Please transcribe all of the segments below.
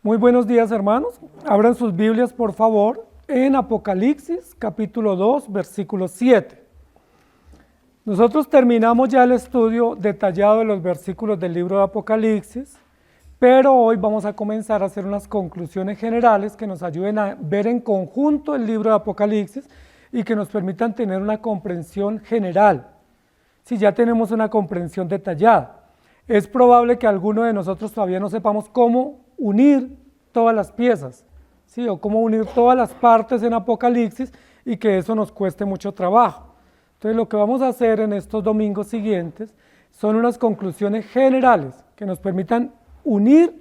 Muy buenos días, hermanos. Abran sus Biblias, por favor, en Apocalipsis, capítulo 2, versículo 7. Nosotros terminamos ya el estudio detallado de los versículos del libro de Apocalipsis, pero hoy vamos a comenzar a hacer unas conclusiones generales que nos ayuden a ver en conjunto el libro de Apocalipsis y que nos permitan tener una comprensión general. Si ya tenemos una comprensión detallada, es probable que alguno de nosotros todavía no sepamos cómo unir todas las piezas, ¿sí? O cómo unir todas las partes en Apocalipsis y que eso nos cueste mucho trabajo. Entonces lo que vamos a hacer en estos domingos siguientes son unas conclusiones generales que nos permitan unir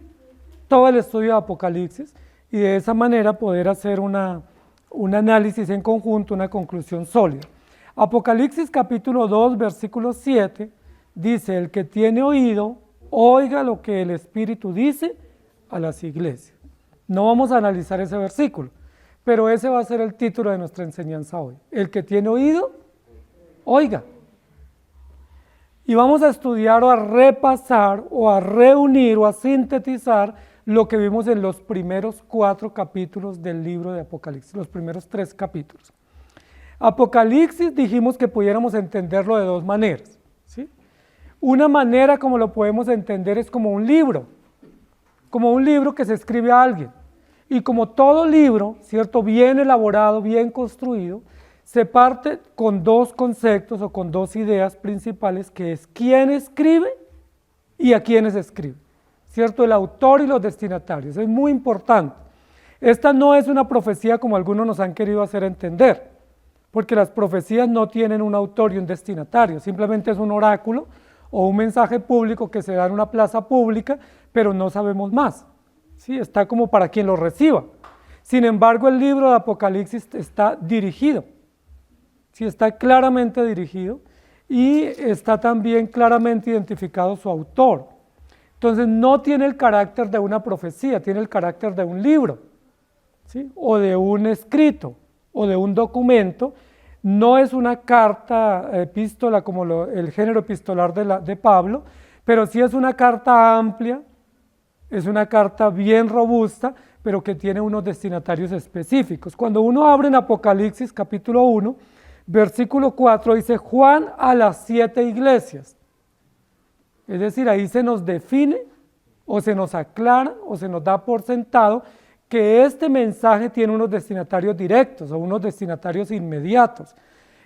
todo el estudio de Apocalipsis y de esa manera poder hacer un análisis en conjunto, una conclusión sólida. Apocalipsis capítulo 2, versículo 7 dice: el que tiene oído, oiga lo que el Espíritu dice a las iglesias. No vamos a analizar ese versículo, pero ese va a ser el título de nuestra enseñanza hoy. El que tiene oído, oiga. Y vamos a estudiar o a repasar o a reunir o a sintetizar lo que vimos en los primeros 4 capítulos del libro de Apocalipsis, los primeros 3 capítulos. Apocalipsis dijimos que pudiéramos entenderlo de 2 maneras, ¿sí? Una manera como lo podemos entender es como un libro que se escribe a alguien. Y como todo libro, ¿cierto?, bien elaborado, bien construido, se parte con 2 conceptos o con 2 ideas principales, que es quién escribe y a quiénes escribe, ¿cierto? El autor y los destinatarios, es muy importante. Esta no es una profecía como algunos nos han querido hacer entender, porque las profecías no tienen un autor y un destinatario, simplemente es un oráculo o un mensaje público que se da en una plaza pública, pero no sabemos más, ¿sí? Está como para quien lo reciba. Sin embargo, el libro de Apocalipsis está dirigido, ¿sí? Está claramente dirigido y está también claramente identificado su autor. Entonces no tiene el carácter de una profecía, tiene el carácter de un libro, ¿sí? O de un escrito, o de un documento. No es una carta, epístola como el género epistolar de Pablo, pero sí es una carta amplia, es una carta bien robusta, pero que tiene unos destinatarios específicos. Cuando uno abre en Apocalipsis capítulo 1, versículo 4, dice: Juan a las 7 iglesias. Es decir, ahí se nos define, o se nos aclara, o se nos da por sentado que este mensaje tiene unos destinatarios directos o unos destinatarios inmediatos,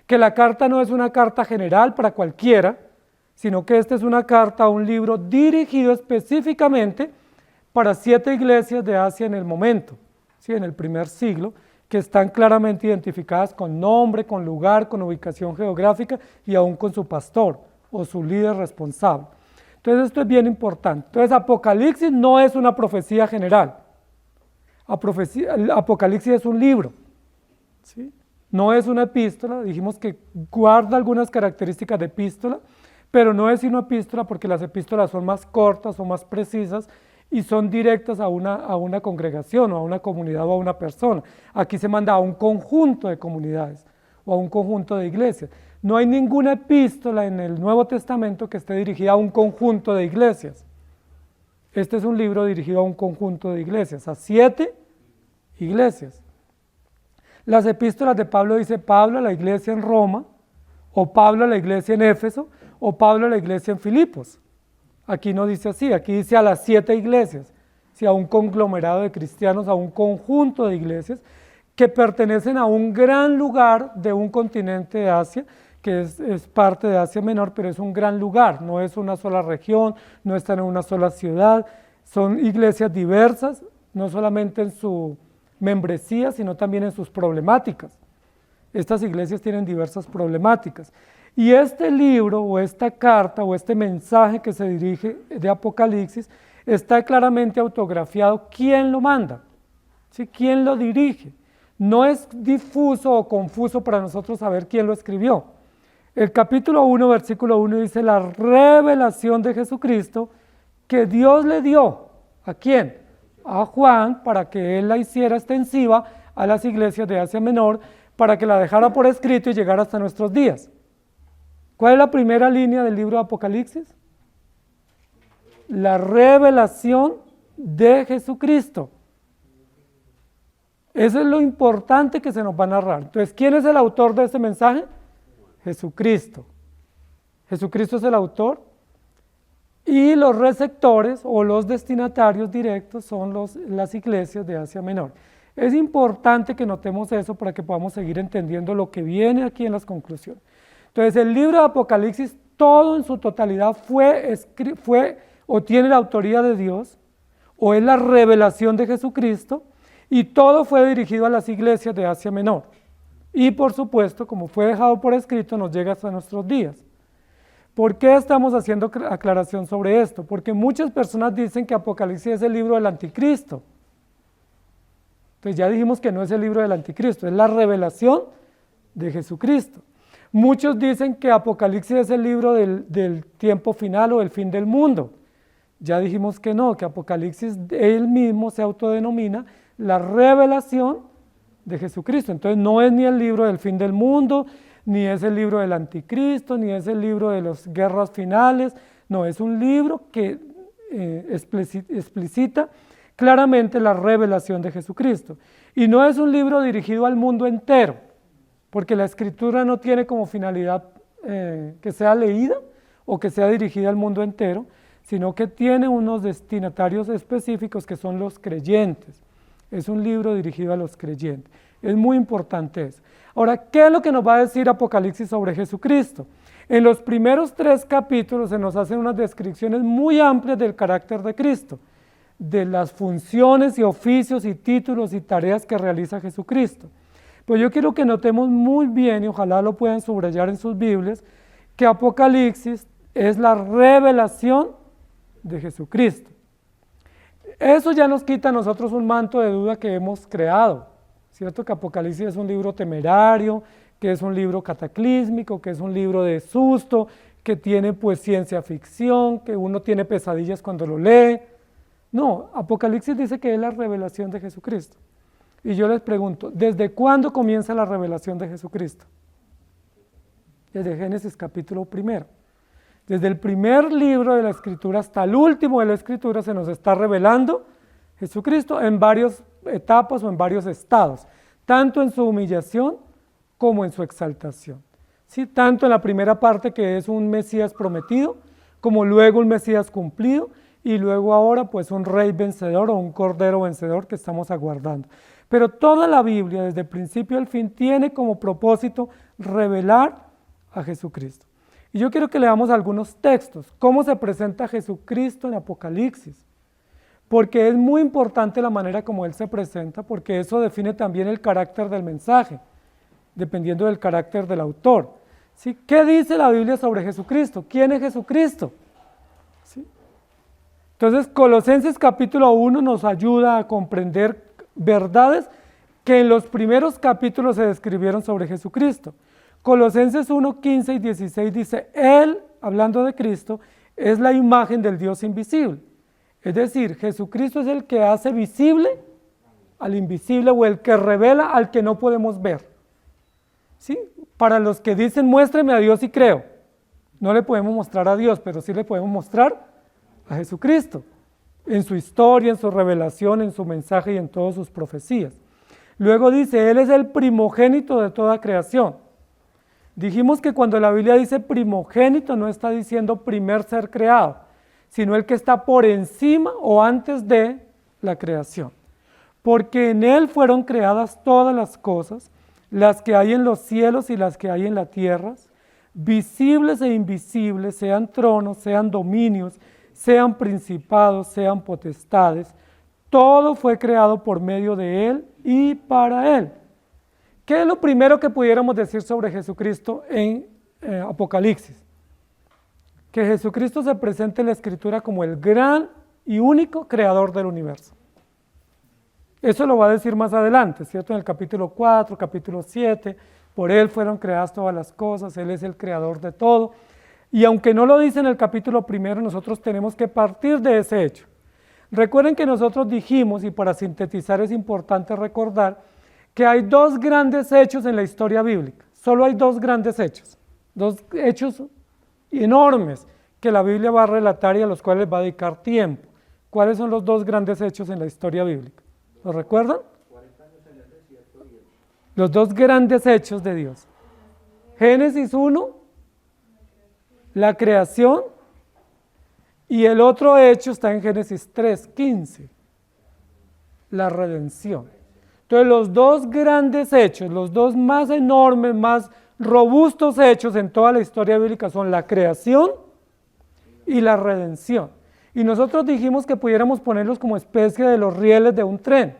que la carta no es una carta general para cualquiera, sino que esta es una carta, un libro dirigido específicamente para 7 iglesias de Asia en el momento, ¿sí? En el primer siglo, que están claramente identificadas con nombre, con lugar, con ubicación geográfica y aún con su pastor o su líder responsable. Entonces esto es bien importante. Entonces Apocalipsis no es una profecía general. Apocalipsis es un libro, ¿sí? No es una epístola, dijimos que guarda algunas características de epístola, pero no es una epístola porque las epístolas son más cortas o más precisas y son directas a una congregación o a una comunidad o a una persona. Aquí se manda a un conjunto de comunidades o a un conjunto de iglesias. No hay ninguna epístola en el Nuevo Testamento que esté dirigida a un conjunto de iglesias. Este es un libro dirigido a un conjunto de iglesias, a 7 iglesias. Las epístolas de Pablo dice Pablo a la iglesia en Roma, o Pablo a la iglesia en Éfeso, o Pablo a la iglesia en Filipos. Aquí no dice así, aquí dice a las 7 iglesias, ¿sí? A un conglomerado de cristianos, a un conjunto de iglesias que pertenecen a un gran lugar de un continente de Asia, que es parte de Asia Menor, pero es un gran lugar, no es una sola región, no están en una sola ciudad, son iglesias diversas, no solamente en su membresía, sino también en sus problemáticas. Estas iglesias tienen diversas problemáticas. Y este libro, o esta carta, o este mensaje que se dirige de Apocalipsis, está claramente autografiado quién lo manda, ¿sí? Quién lo dirige. No es difuso o confuso para nosotros saber quién lo escribió. El capítulo 1, versículo 1 dice: la revelación de Jesucristo que Dios le dio, ¿a quién? A Juan, para que él la hiciera extensiva a las iglesias de Asia Menor, para que la dejara por escrito y llegara hasta nuestros días. ¿Cuál es la primera línea del libro de Apocalipsis? La revelación de Jesucristo. Eso es lo importante que se nos va a narrar. Entonces, ¿quién es el autor de este mensaje? Jesucristo. Jesucristo es el autor y los receptores o los destinatarios directos son las iglesias de Asia Menor. Es importante que notemos eso para que podamos seguir entendiendo lo que viene aquí en las conclusiones. Entonces, el libro de Apocalipsis, todo en su totalidad fue o tiene la autoría de Dios, o es la revelación de Jesucristo, y todo fue dirigido a las iglesias de Asia Menor. Y por supuesto, como fue dejado por escrito, nos llega hasta nuestros días. ¿Por qué estamos haciendo aclaración sobre esto? Porque muchas personas dicen que Apocalipsis es el libro del anticristo. Entonces ya dijimos que no es el libro del anticristo, es la revelación de Jesucristo. Muchos dicen que Apocalipsis es el libro del tiempo final o del fin del mundo. Ya dijimos que no, que Apocalipsis él mismo se autodenomina la revelación de Jesucristo. Entonces no es ni el libro del fin del mundo, ni es el libro del anticristo, ni es el libro de las guerras finales. No, es un libro que explicita claramente la revelación de Jesucristo. Y no es un libro dirigido al mundo entero, porque la escritura no tiene como finalidad que sea leída o que sea dirigida al mundo entero, sino que tiene unos destinatarios específicos que son los creyentes. Es un libro dirigido a los creyentes. Es muy importante eso. Ahora, ¿qué es lo que nos va a decir Apocalipsis sobre Jesucristo? En los primeros 3 capítulos se nos hacen unas descripciones muy amplias del carácter de Cristo, de las funciones y oficios y títulos y tareas que realiza Jesucristo. Pues yo quiero que notemos muy bien, y ojalá lo puedan subrayar en sus Biblias, que Apocalipsis es la revelación de Jesucristo. Eso ya nos quita a nosotros un manto de duda que hemos creado, ¿cierto? Que Apocalipsis es un libro temerario, que es un libro cataclísmico, que es un libro de susto, que tiene pues ciencia ficción, que uno tiene pesadillas cuando lo lee. No, Apocalipsis dice que es la revelación de Jesucristo. Y yo les pregunto, ¿desde cuándo comienza la revelación de Jesucristo? Desde Génesis capítulo 1. Desde el primer libro de la Escritura hasta el último de la Escritura se nos está revelando Jesucristo en varias etapas o en varios estados, tanto en su humillación como en su exaltación. ¿Sí? Tanto en la primera parte que es un Mesías prometido, como luego un Mesías cumplido, y luego ahora pues un rey vencedor o un cordero vencedor que estamos aguardando. Pero toda la Biblia, desde el principio al fin, tiene como propósito revelar a Jesucristo. Y yo quiero que leamos algunos textos, cómo se presenta Jesucristo en Apocalipsis, porque es muy importante la manera como Él se presenta, porque eso define también el carácter del mensaje, dependiendo del carácter del autor. ¿Sí? ¿Qué dice la Biblia sobre Jesucristo? ¿Quién es Jesucristo? ¿Sí? Entonces, Colosenses capítulo 1 nos ayuda a comprender verdades que en los primeros capítulos se describieron sobre Jesucristo. Colosenses 1, 15 y 16 dice, Él, hablando de Cristo, es la imagen del Dios invisible. Es decir, Jesucristo es el que hace visible al invisible o el que revela al que no podemos ver. ¿Sí? Para los que dicen, muéstreme a Dios y creo. No le podemos mostrar a Dios, pero sí le podemos mostrar a Jesucristo, en su historia, en su revelación, en su mensaje y en todas sus profecías. Luego dice, Él es el primogénito de toda creación. Dijimos que cuando la Biblia dice primogénito no está diciendo primer ser creado, sino el que está por encima o antes de la creación. Porque en Él fueron creadas todas las cosas, las que hay en los cielos y las que hay en la tierra, visibles e invisibles, sean tronos, sean dominios, sean principados, sean potestades. Todo fue creado por medio de Él y para Él. ¿Qué es lo primero que pudiéramos decir sobre Jesucristo en Apocalipsis? Que Jesucristo se presenta en la Escritura como el gran y único creador del universo. Eso lo va a decir más adelante, ¿cierto? En el capítulo 4, capítulo 7, por Él fueron creadas todas las cosas, Él es el creador de todo. Y aunque no lo dice en el capítulo 1, nosotros tenemos que partir de ese hecho. Recuerden que nosotros dijimos, y para sintetizar es importante recordar, que hay 2 grandes hechos en la historia bíblica. Solo hay 2 grandes hechos, 2 hechos enormes que la Biblia va a relatar y a los cuales va a dedicar tiempo. ¿cuáles son los dos grandes hechos en la historia bíblica? ¿Lo recuerdan? Los dos grandes hechos de Dios. Génesis 1, la creación, y el otro hecho está en Génesis 3:15, la redención. Entonces los dos grandes hechos, los dos más enormes, más robustos hechos en toda la historia bíblica son la creación y la redención. Y nosotros dijimos que pudiéramos ponerlos como especie de los rieles de un tren.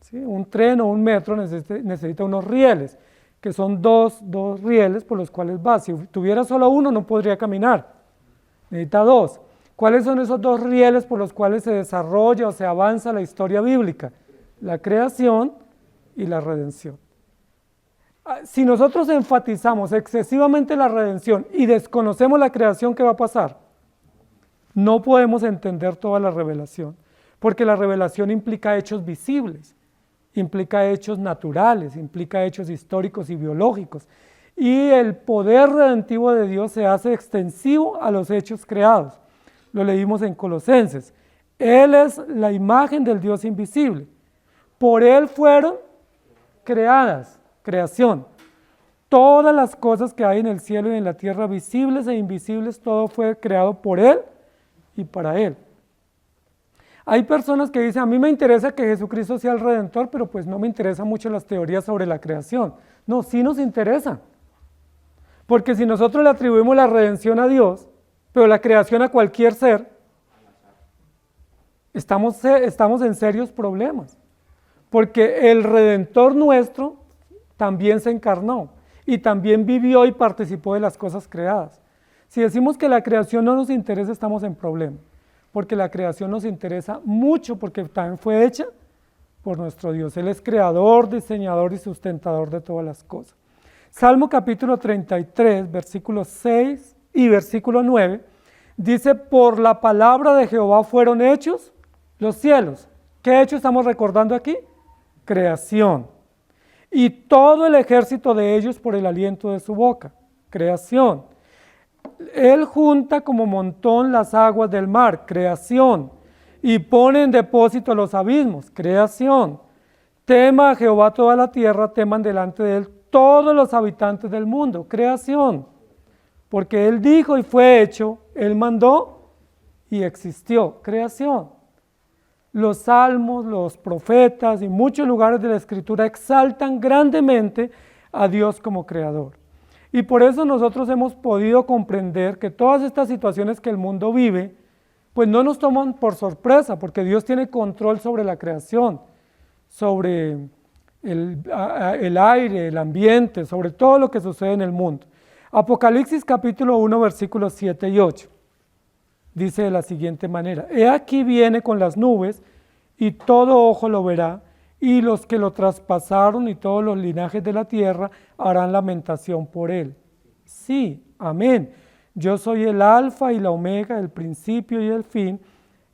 ¿Sí? Un tren o un metro necesita unos rieles, que son dos rieles por los cuales va. Si tuviera solo uno no podría caminar, necesita dos. ¿Cuáles son esos dos rieles por los cuales se desarrolla o se avanza la historia bíblica? La creación y la redención. Si nosotros enfatizamos excesivamente la redención y desconocemos la creación, ¿qué va a pasar? No podemos entender toda la revelación, porque la revelación implica hechos visibles, implica hechos naturales, implica hechos históricos y biológicos, y el poder redentivo de Dios se hace extensivo a los hechos creados. Lo leímos en Colosenses. Él es la imagen del Dios invisible. Por Él fueron creadas, creación. Todas las cosas que hay en el cielo y en la tierra, visibles e invisibles, todo fue creado por Él y para Él. Hay personas que dicen, a mí me interesa que Jesucristo sea el Redentor, pero pues no me interesan mucho las teorías sobre la creación. No, sí nos interesa. Porque si nosotros le atribuimos la redención a Dios, pero la creación a cualquier ser, estamos en serios problemas. Porque el Redentor nuestro también se encarnó y también vivió y participó de las cosas creadas. Si decimos que la creación no nos interesa, estamos en problema, porque la creación nos interesa mucho, porque también fue hecha por nuestro Dios. Él es creador, diseñador y sustentador de todas las cosas. Salmo capítulo 33, versículos 6 y versículo 9, dice, por la palabra de Jehová fueron hechos los cielos. ¿Qué hecho estamos recordando aquí? Creación. Y todo el ejército de ellos por el aliento de su boca. Creación. Él junta como montón las aguas del mar. Creación. Y pone en depósito los abismos. Creación. Tema a Jehová toda la tierra, teman delante de él todos los habitantes del mundo. Creación. Porque él dijo y fue hecho, él mandó y existió. Creación. Los salmos, los profetas y muchos lugares de la Escritura exaltan grandemente a Dios como creador. Y por eso nosotros hemos podido comprender que todas estas situaciones que el mundo vive, pues no nos toman por sorpresa, porque Dios tiene control sobre la creación, sobre el aire, el ambiente, sobre todo lo que sucede en el mundo. Apocalipsis capítulo 1, versículos 7 y 8. Dice de la siguiente manera, he aquí viene con las nubes y todo ojo lo verá y los que lo traspasaron y todos los linajes de la tierra harán lamentación por él. Sí, amén. Yo soy el alfa y la omega, el principio y el fin,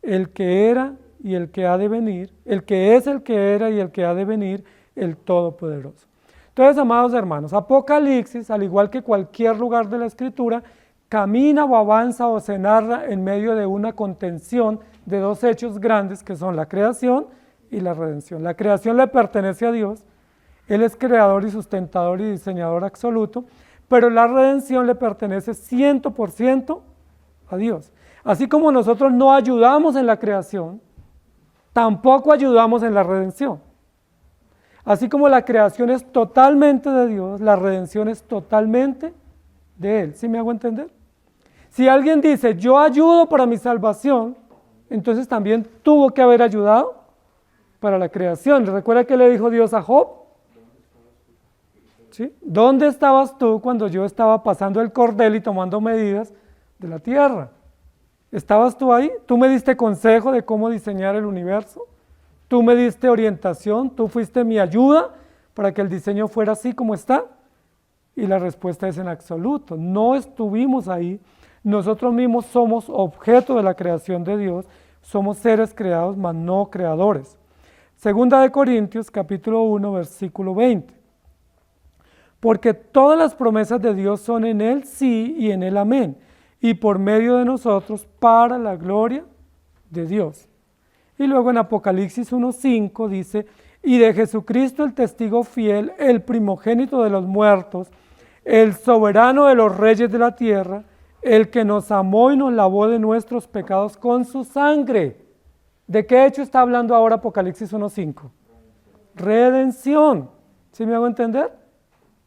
el que era y el que ha de venir, el que es el que era y el que ha de venir, el Todopoderoso. Entonces, amados hermanos, Apocalipsis, al igual que cualquier lugar de la Escritura, camina o avanza o se narra en medio de una contención de dos hechos grandes que son la creación y la redención. La creación le pertenece a Dios, Él es creador y sustentador y diseñador absoluto, pero la redención le pertenece 100% a Dios. Así como nosotros no ayudamos en la creación, tampoco ayudamos en la redención. Así como la creación es totalmente de Dios, la redención es totalmente de Él. ¿Sí me hago entender? Si alguien dice, yo ayudo para mi salvación, entonces también tuvo que haber ayudado para la creación. ¿Recuerda que le dijo Dios a Job? ¿Sí? ¿Dónde estabas tú cuando yo estaba pasando el cordel y tomando medidas de la tierra? ¿Estabas tú ahí? ¿Tú me diste consejo de cómo diseñar el universo? ¿Tú me diste orientación? ¿Tú fuiste mi ayuda para que el diseño fuera así como está? Y la respuesta es en absoluto. No estuvimos ahí. Nosotros mismos somos objeto de la creación de Dios. Somos seres creados, mas no creadores. Segunda de Corintios, capítulo 1, versículo 20. Porque todas las promesas de Dios son en Él sí y en Él amén. Y por medio de nosotros para la gloria de Dios. Y luego en Apocalipsis 1:5 dice, y de Jesucristo el testigo fiel, el primogénito de los muertos, el soberano de los reyes de la tierra, el que nos amó y nos lavó de nuestros pecados con su sangre. ¿De qué hecho está hablando ahora Apocalipsis 1:5? Redención. ¿Sí me hago entender?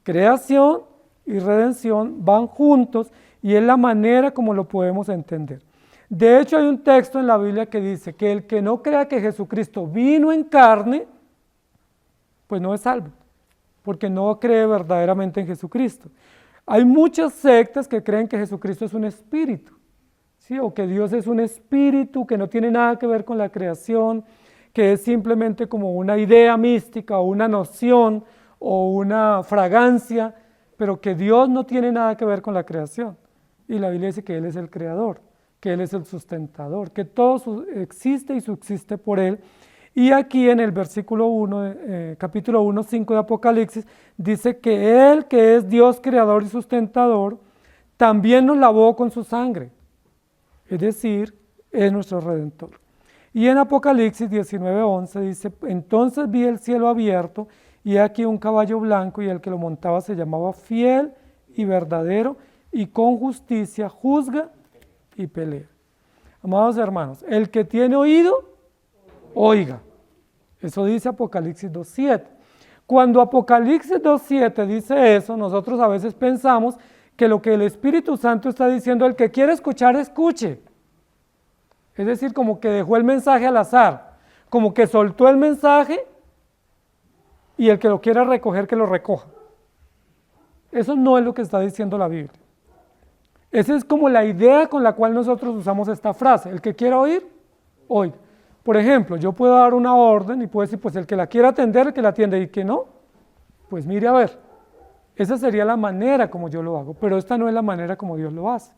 Creación y redención van juntos y es la manera como lo podemos entender. De hecho, hay un texto en la Biblia que dice que el que no crea que Jesucristo vino en carne, pues no es salvo, porque no cree verdaderamente en Jesucristo. Hay muchas sectas que creen que Jesucristo es un espíritu, ¿sí? O que Dios es un espíritu que no tiene nada que ver con la creación, que es simplemente como una idea mística o una noción o una fragancia, pero que Dios no tiene nada que ver con la creación. Y la Biblia dice que Él es el creador, que Él es el sustentador, que todo existe y subsiste por Él. Y aquí en el versículo 1, capítulo 1:5 de Apocalipsis, dice que Él, que es Dios creador y sustentador, también nos lavó con su sangre, es decir, es nuestro Redentor. Y en Apocalipsis 19:11 dice, entonces vi el cielo abierto y aquí un caballo blanco y el que lo montaba se llamaba Fiel y Verdadero y con justicia juzga y pelea. Amados hermanos, el que tiene oído, oiga. Eso dice Apocalipsis 2:7. Cuando Apocalipsis 2:7 dice eso, nosotros a veces pensamos que lo que el Espíritu Santo está diciendo, el que quiere escuchar, escuche. Es decir, como que dejó el mensaje al azar, como que soltó el mensaje y el que lo quiera recoger, que lo recoja. Eso no es lo que está diciendo la Biblia. Esa es como la idea con la cual nosotros usamos esta frase. El que quiera oír, oiga. Por ejemplo, yo puedo dar una orden y puedo decir, pues el que la quiera atender, el que la atiende, y que no, pues mire a ver. Esa sería la manera como yo lo hago, pero esta no es la manera como Dios lo hace.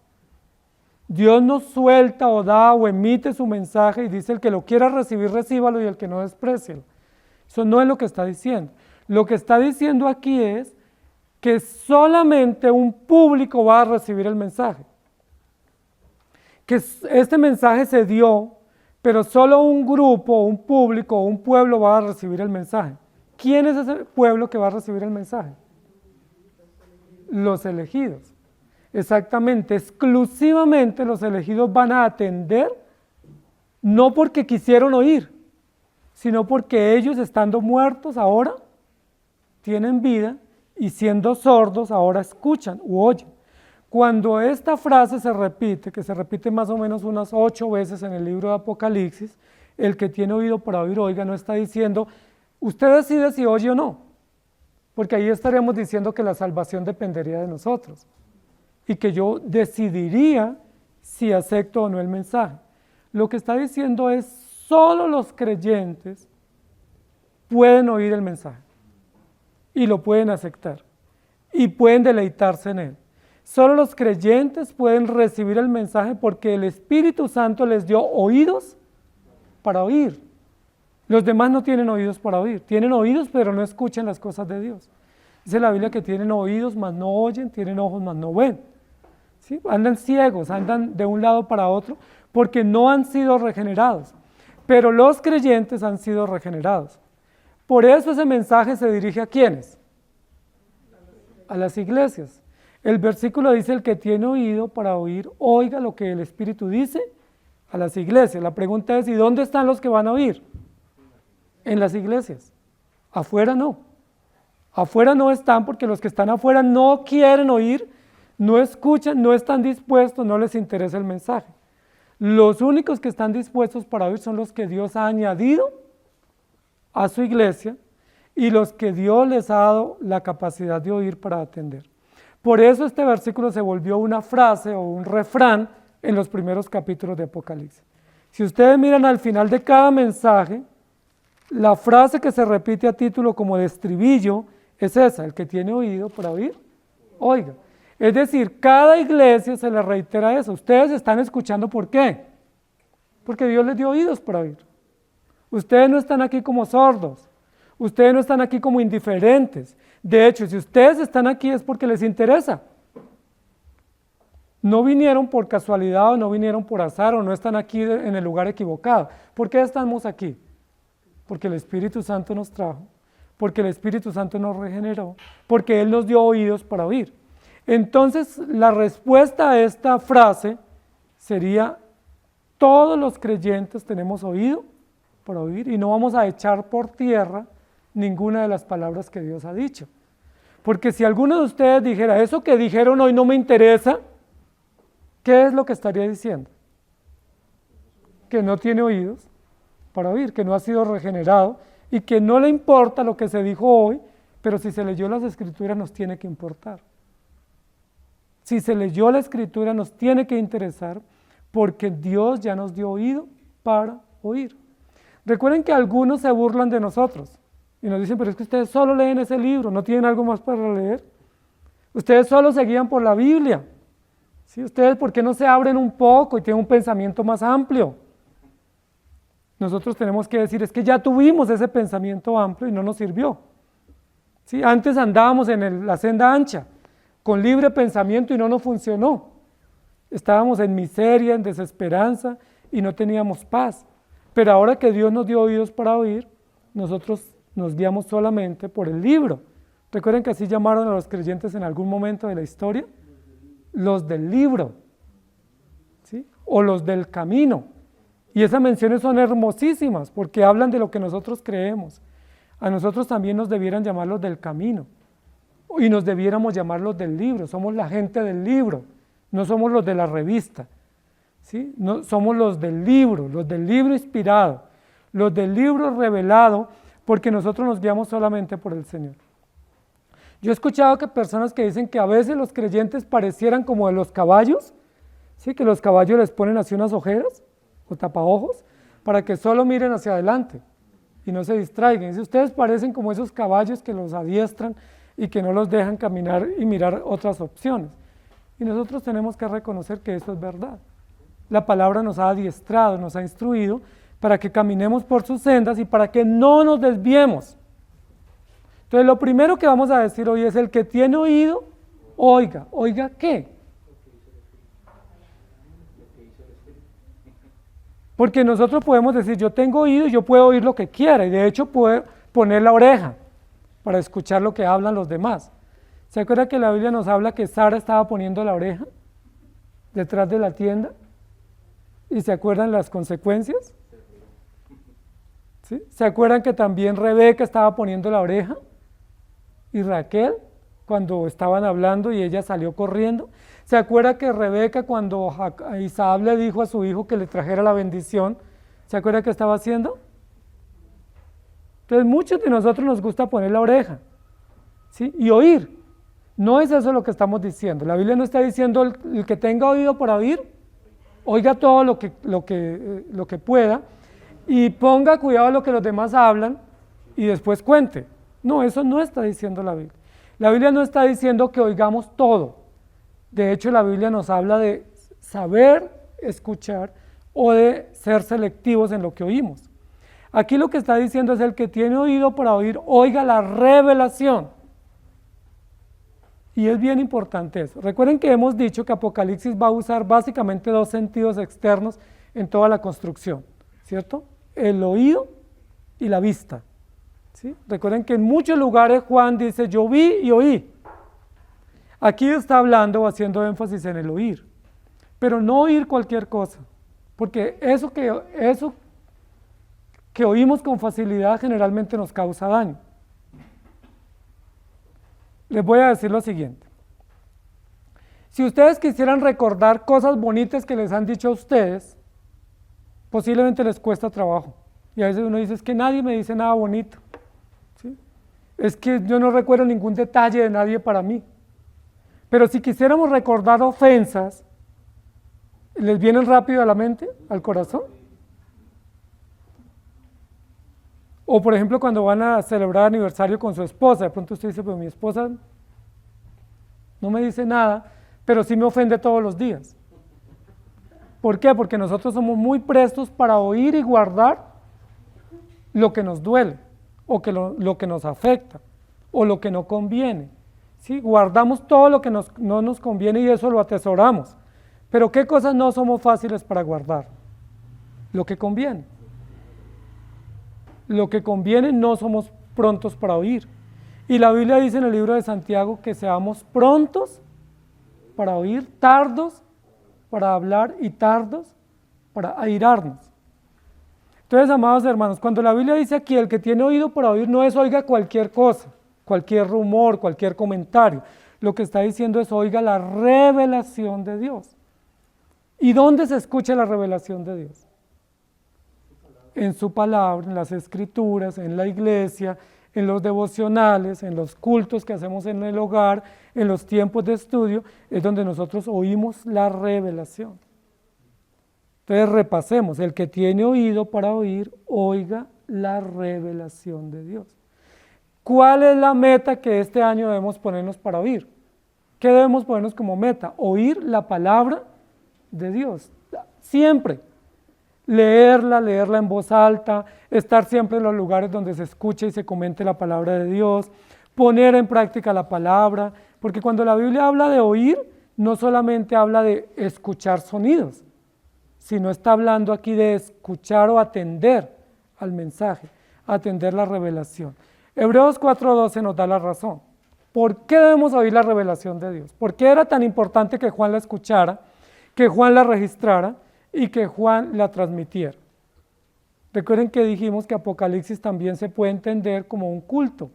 Dios no suelta o da o emite su mensaje y dice, el que lo quiera recibir, recíbalo, y el que no, desprécielo. Eso no es lo que está diciendo. Lo que está diciendo aquí es que solamente un público va a recibir el mensaje. Que este mensaje se dio, pero solo un grupo, un público, un pueblo va a recibir el mensaje. ¿Quién es ese pueblo que va a recibir el mensaje? Los elegidos. Exactamente, exclusivamente los elegidos van a atender, no porque quisieron oír, sino porque ellos, estando muertos ahora, tienen vida y siendo sordos ahora escuchan u oyen. Cuando esta frase se repite, que se repite más o menos unas 8 veces en el libro de Apocalipsis, el que tiene oído para oír, oiga, no está diciendo, usted decide si oye o no, porque ahí estaríamos diciendo que la salvación dependería de nosotros y que yo decidiría si acepto o no el mensaje. Lo que está diciendo es, solo los creyentes pueden oír el mensaje y lo pueden aceptar y pueden deleitarse en él. Solo los creyentes pueden recibir el mensaje porque el Espíritu Santo les dio oídos para oír. Los demás no tienen oídos para oír, tienen oídos pero no escuchan las cosas de Dios. Dice la Biblia que tienen oídos mas no oyen, tienen ojos mas no ven. ¿Sí? Andan ciegos, andan de un lado para otro porque no han sido regenerados. Pero los creyentes han sido regenerados. Por eso ese mensaje se dirige ¿a quiénes? A las iglesias. El versículo dice, el que tiene oído para oír, oiga lo que el Espíritu dice a las iglesias. La pregunta es, ¿y dónde están los que van a oír? En las iglesias. Afuera no. Afuera no están porque los que están afuera no quieren oír, no escuchan, no están dispuestos, no les interesa el mensaje. Los únicos que están dispuestos para oír son los que Dios ha añadido a su iglesia y los que Dios les ha dado la capacidad de oír para atender. Por eso este versículo se volvió una frase o un refrán en los primeros capítulos de Apocalipsis. Si ustedes miran al final de cada mensaje, la frase que se repite a título como de estribillo es esa, el que tiene oído para oír, oiga. Es decir, cada iglesia se le reitera eso. Ustedes están escuchando, ¿por qué? Porque Dios les dio oídos para oír. Ustedes no están aquí como sordos. Ustedes no están aquí como indiferentes. De hecho, si ustedes están aquí es porque les interesa. no vinieron por casualidad o no vinieron por azar o no están aquí en el lugar equivocado. ¿Por qué estamos aquí? Porque el Espíritu Santo nos trajo, porque el Espíritu Santo nos regeneró, porque Él nos dio oídos para oír. Entonces, la respuesta a esta frase sería: todos los creyentes tenemos oído para oír y no vamos a echar por tierra ninguna de las palabras que Dios ha dicho. Porque si alguno de ustedes dijera, eso que dijeron hoy no me interesa, ¿qué es lo que estaría diciendo? Que no tiene oídos para oír, que no ha sido regenerado y que no le importa lo que se dijo hoy, pero si se leyó las Escrituras nos tiene que importar. Si se leyó la Escritura nos tiene que interesar, porque Dios ya nos dio oído para oír. Recuerden que algunos se burlan de nosotros y nos dicen, pero es que ustedes solo leen ese libro, no tienen algo más para leer. Ustedes solo se guían por la Biblia. ¿Sí? Ustedes, ¿por qué no se abren un poco y tienen un pensamiento más amplio? Nosotros tenemos que decir, es que ya tuvimos ese pensamiento amplio y no nos sirvió. ¿Sí? Antes andábamos en la senda ancha, con libre pensamiento y no nos funcionó. Estábamos en miseria, en desesperanza y no teníamos paz. Pero ahora que Dios nos dio oídos para oír, nosotros nos guiamos solamente por el libro. ¿Recuerden que así llamaron a los creyentes en algún momento de la historia? Los del libro, ¿sí? O los del camino. Y esas menciones son hermosísimas porque hablan de lo que nosotros creemos. A nosotros también nos debieran llamar los del camino y nos debiéramos llamar los del libro. Somos la gente del libro, no somos los de la revista, ¿sí? No, somos los del libro inspirado, los del libro revelado, porque nosotros nos guiamos solamente por el Señor. Yo he escuchado que personas que dicen que a veces los creyentes parecieran como de los caballos, ¿sí? Que los caballos les ponen así unas ojeras o tapaojos para que solo miren hacia adelante y no se distraigan. Si ustedes parecen como esos caballos que los adiestran y que no los dejan caminar y mirar otras opciones. Y nosotros tenemos que reconocer que eso es verdad. La palabra nos ha adiestrado, nos ha instruido para que caminemos por sus sendas y para que no nos desviemos. Entonces, lo primero que vamos a decir hoy es: el que tiene oído, oiga. ¿Oiga qué? Porque nosotros podemos decir, yo tengo oído y yo puedo oír lo que quiera, y de hecho puedo poner la oreja para escuchar lo que hablan los demás. ¿Se acuerda que la Biblia nos habla que Sara estaba poniendo la oreja detrás de la tienda? ¿Y se acuerdan las consecuencias? ¿Sí? ¿Se acuerdan que también Rebeca estaba poniendo la oreja? Y Raquel, cuando estaban hablando y ella salió corriendo. ¿Se acuerda que Rebeca, cuando Isaac le dijo a su hijo que le trajera la bendición, ¿se acuerda qué estaba haciendo? Entonces, muchos de nosotros nos gusta poner la oreja, ¿sí? Y oír. No es eso lo que estamos diciendo. La Biblia no está diciendo el que tenga oído para oír, oiga todo lo que pueda y ponga cuidado a lo que los demás hablan y después cuente. No, eso no está diciendo la Biblia. La Biblia no está diciendo que oigamos todo. De hecho, la Biblia nos habla de saber escuchar o de ser selectivos en lo que oímos. Aquí lo que está diciendo es: el que tiene oído para oír, oiga la revelación. Y es bien importante eso. Recuerden que hemos dicho que Apocalipsis va a usar básicamente dos sentidos externos en toda la construcción, ¿cierto? El oído y la vista, ¿sí? Recuerden que en muchos lugares Juan dice, yo vi y oí. Aquí está hablando o haciendo énfasis en el oír, pero no oír cualquier cosa, porque eso que oímos con facilidad generalmente nos causa daño. Les voy a decir lo siguiente: si ustedes quisieran recordar cosas bonitas que les han dicho a ustedes, posiblemente les cuesta trabajo. Y a veces uno dice, es que nadie me dice nada bonito, ¿sí? Es que yo no recuerdo ningún detalle de nadie para mí. Pero si quisiéramos recordar ofensas, ¿les vienen rápido a la mente, al corazón? O por ejemplo, cuando van a celebrar aniversario con su esposa, de pronto usted dice, pero mi esposa no me dice nada, pero sí me ofende todos los días. ¿Por qué? Porque nosotros somos muy prestos para oír y guardar lo que nos duele, o que lo que nos afecta, o lo que no conviene. ¿Sí? Guardamos todo lo que no nos conviene y eso lo atesoramos. Pero ¿qué cosas no somos fáciles para guardar? Lo que conviene. Lo que conviene no somos prontos para oír. Y la Biblia dice en el libro de Santiago que seamos prontos para oír, tardos para hablar y tardos para airarnos. Entonces, amados hermanos, cuando la Biblia dice aquí, el que tiene oído para oír, no es oiga cualquier cosa, cualquier rumor, cualquier comentario. Lo que está diciendo es oiga la revelación de Dios. ¿Y dónde se escucha la revelación de Dios? En su palabra, en las escrituras, en la iglesia, en los devocionales, en los cultos que hacemos en el hogar, en los tiempos de estudio, es donde nosotros oímos la revelación. Entonces repasemos, el que tiene oído para oír, oiga la revelación de Dios. ¿Cuál es la meta que este año debemos ponernos para oír? ¿Qué debemos ponernos como meta? Oír la palabra de Dios, siempre. Leerla en voz alta, estar siempre en los lugares donde se escuche y se comente la palabra de Dios, poner en práctica la palabra, porque cuando la Biblia habla de oír, no solamente habla de escuchar sonidos, sino está hablando aquí de escuchar o atender al mensaje, atender la revelación. Hebreos 4:12 nos da la razón. ¿Por qué debemos oír la revelación de Dios? ¿Por qué era tan importante que Juan la escuchara, que Juan la registrara y que Juan la transmitiera? Recuerden que dijimos que Apocalipsis también se puede entender como un culto,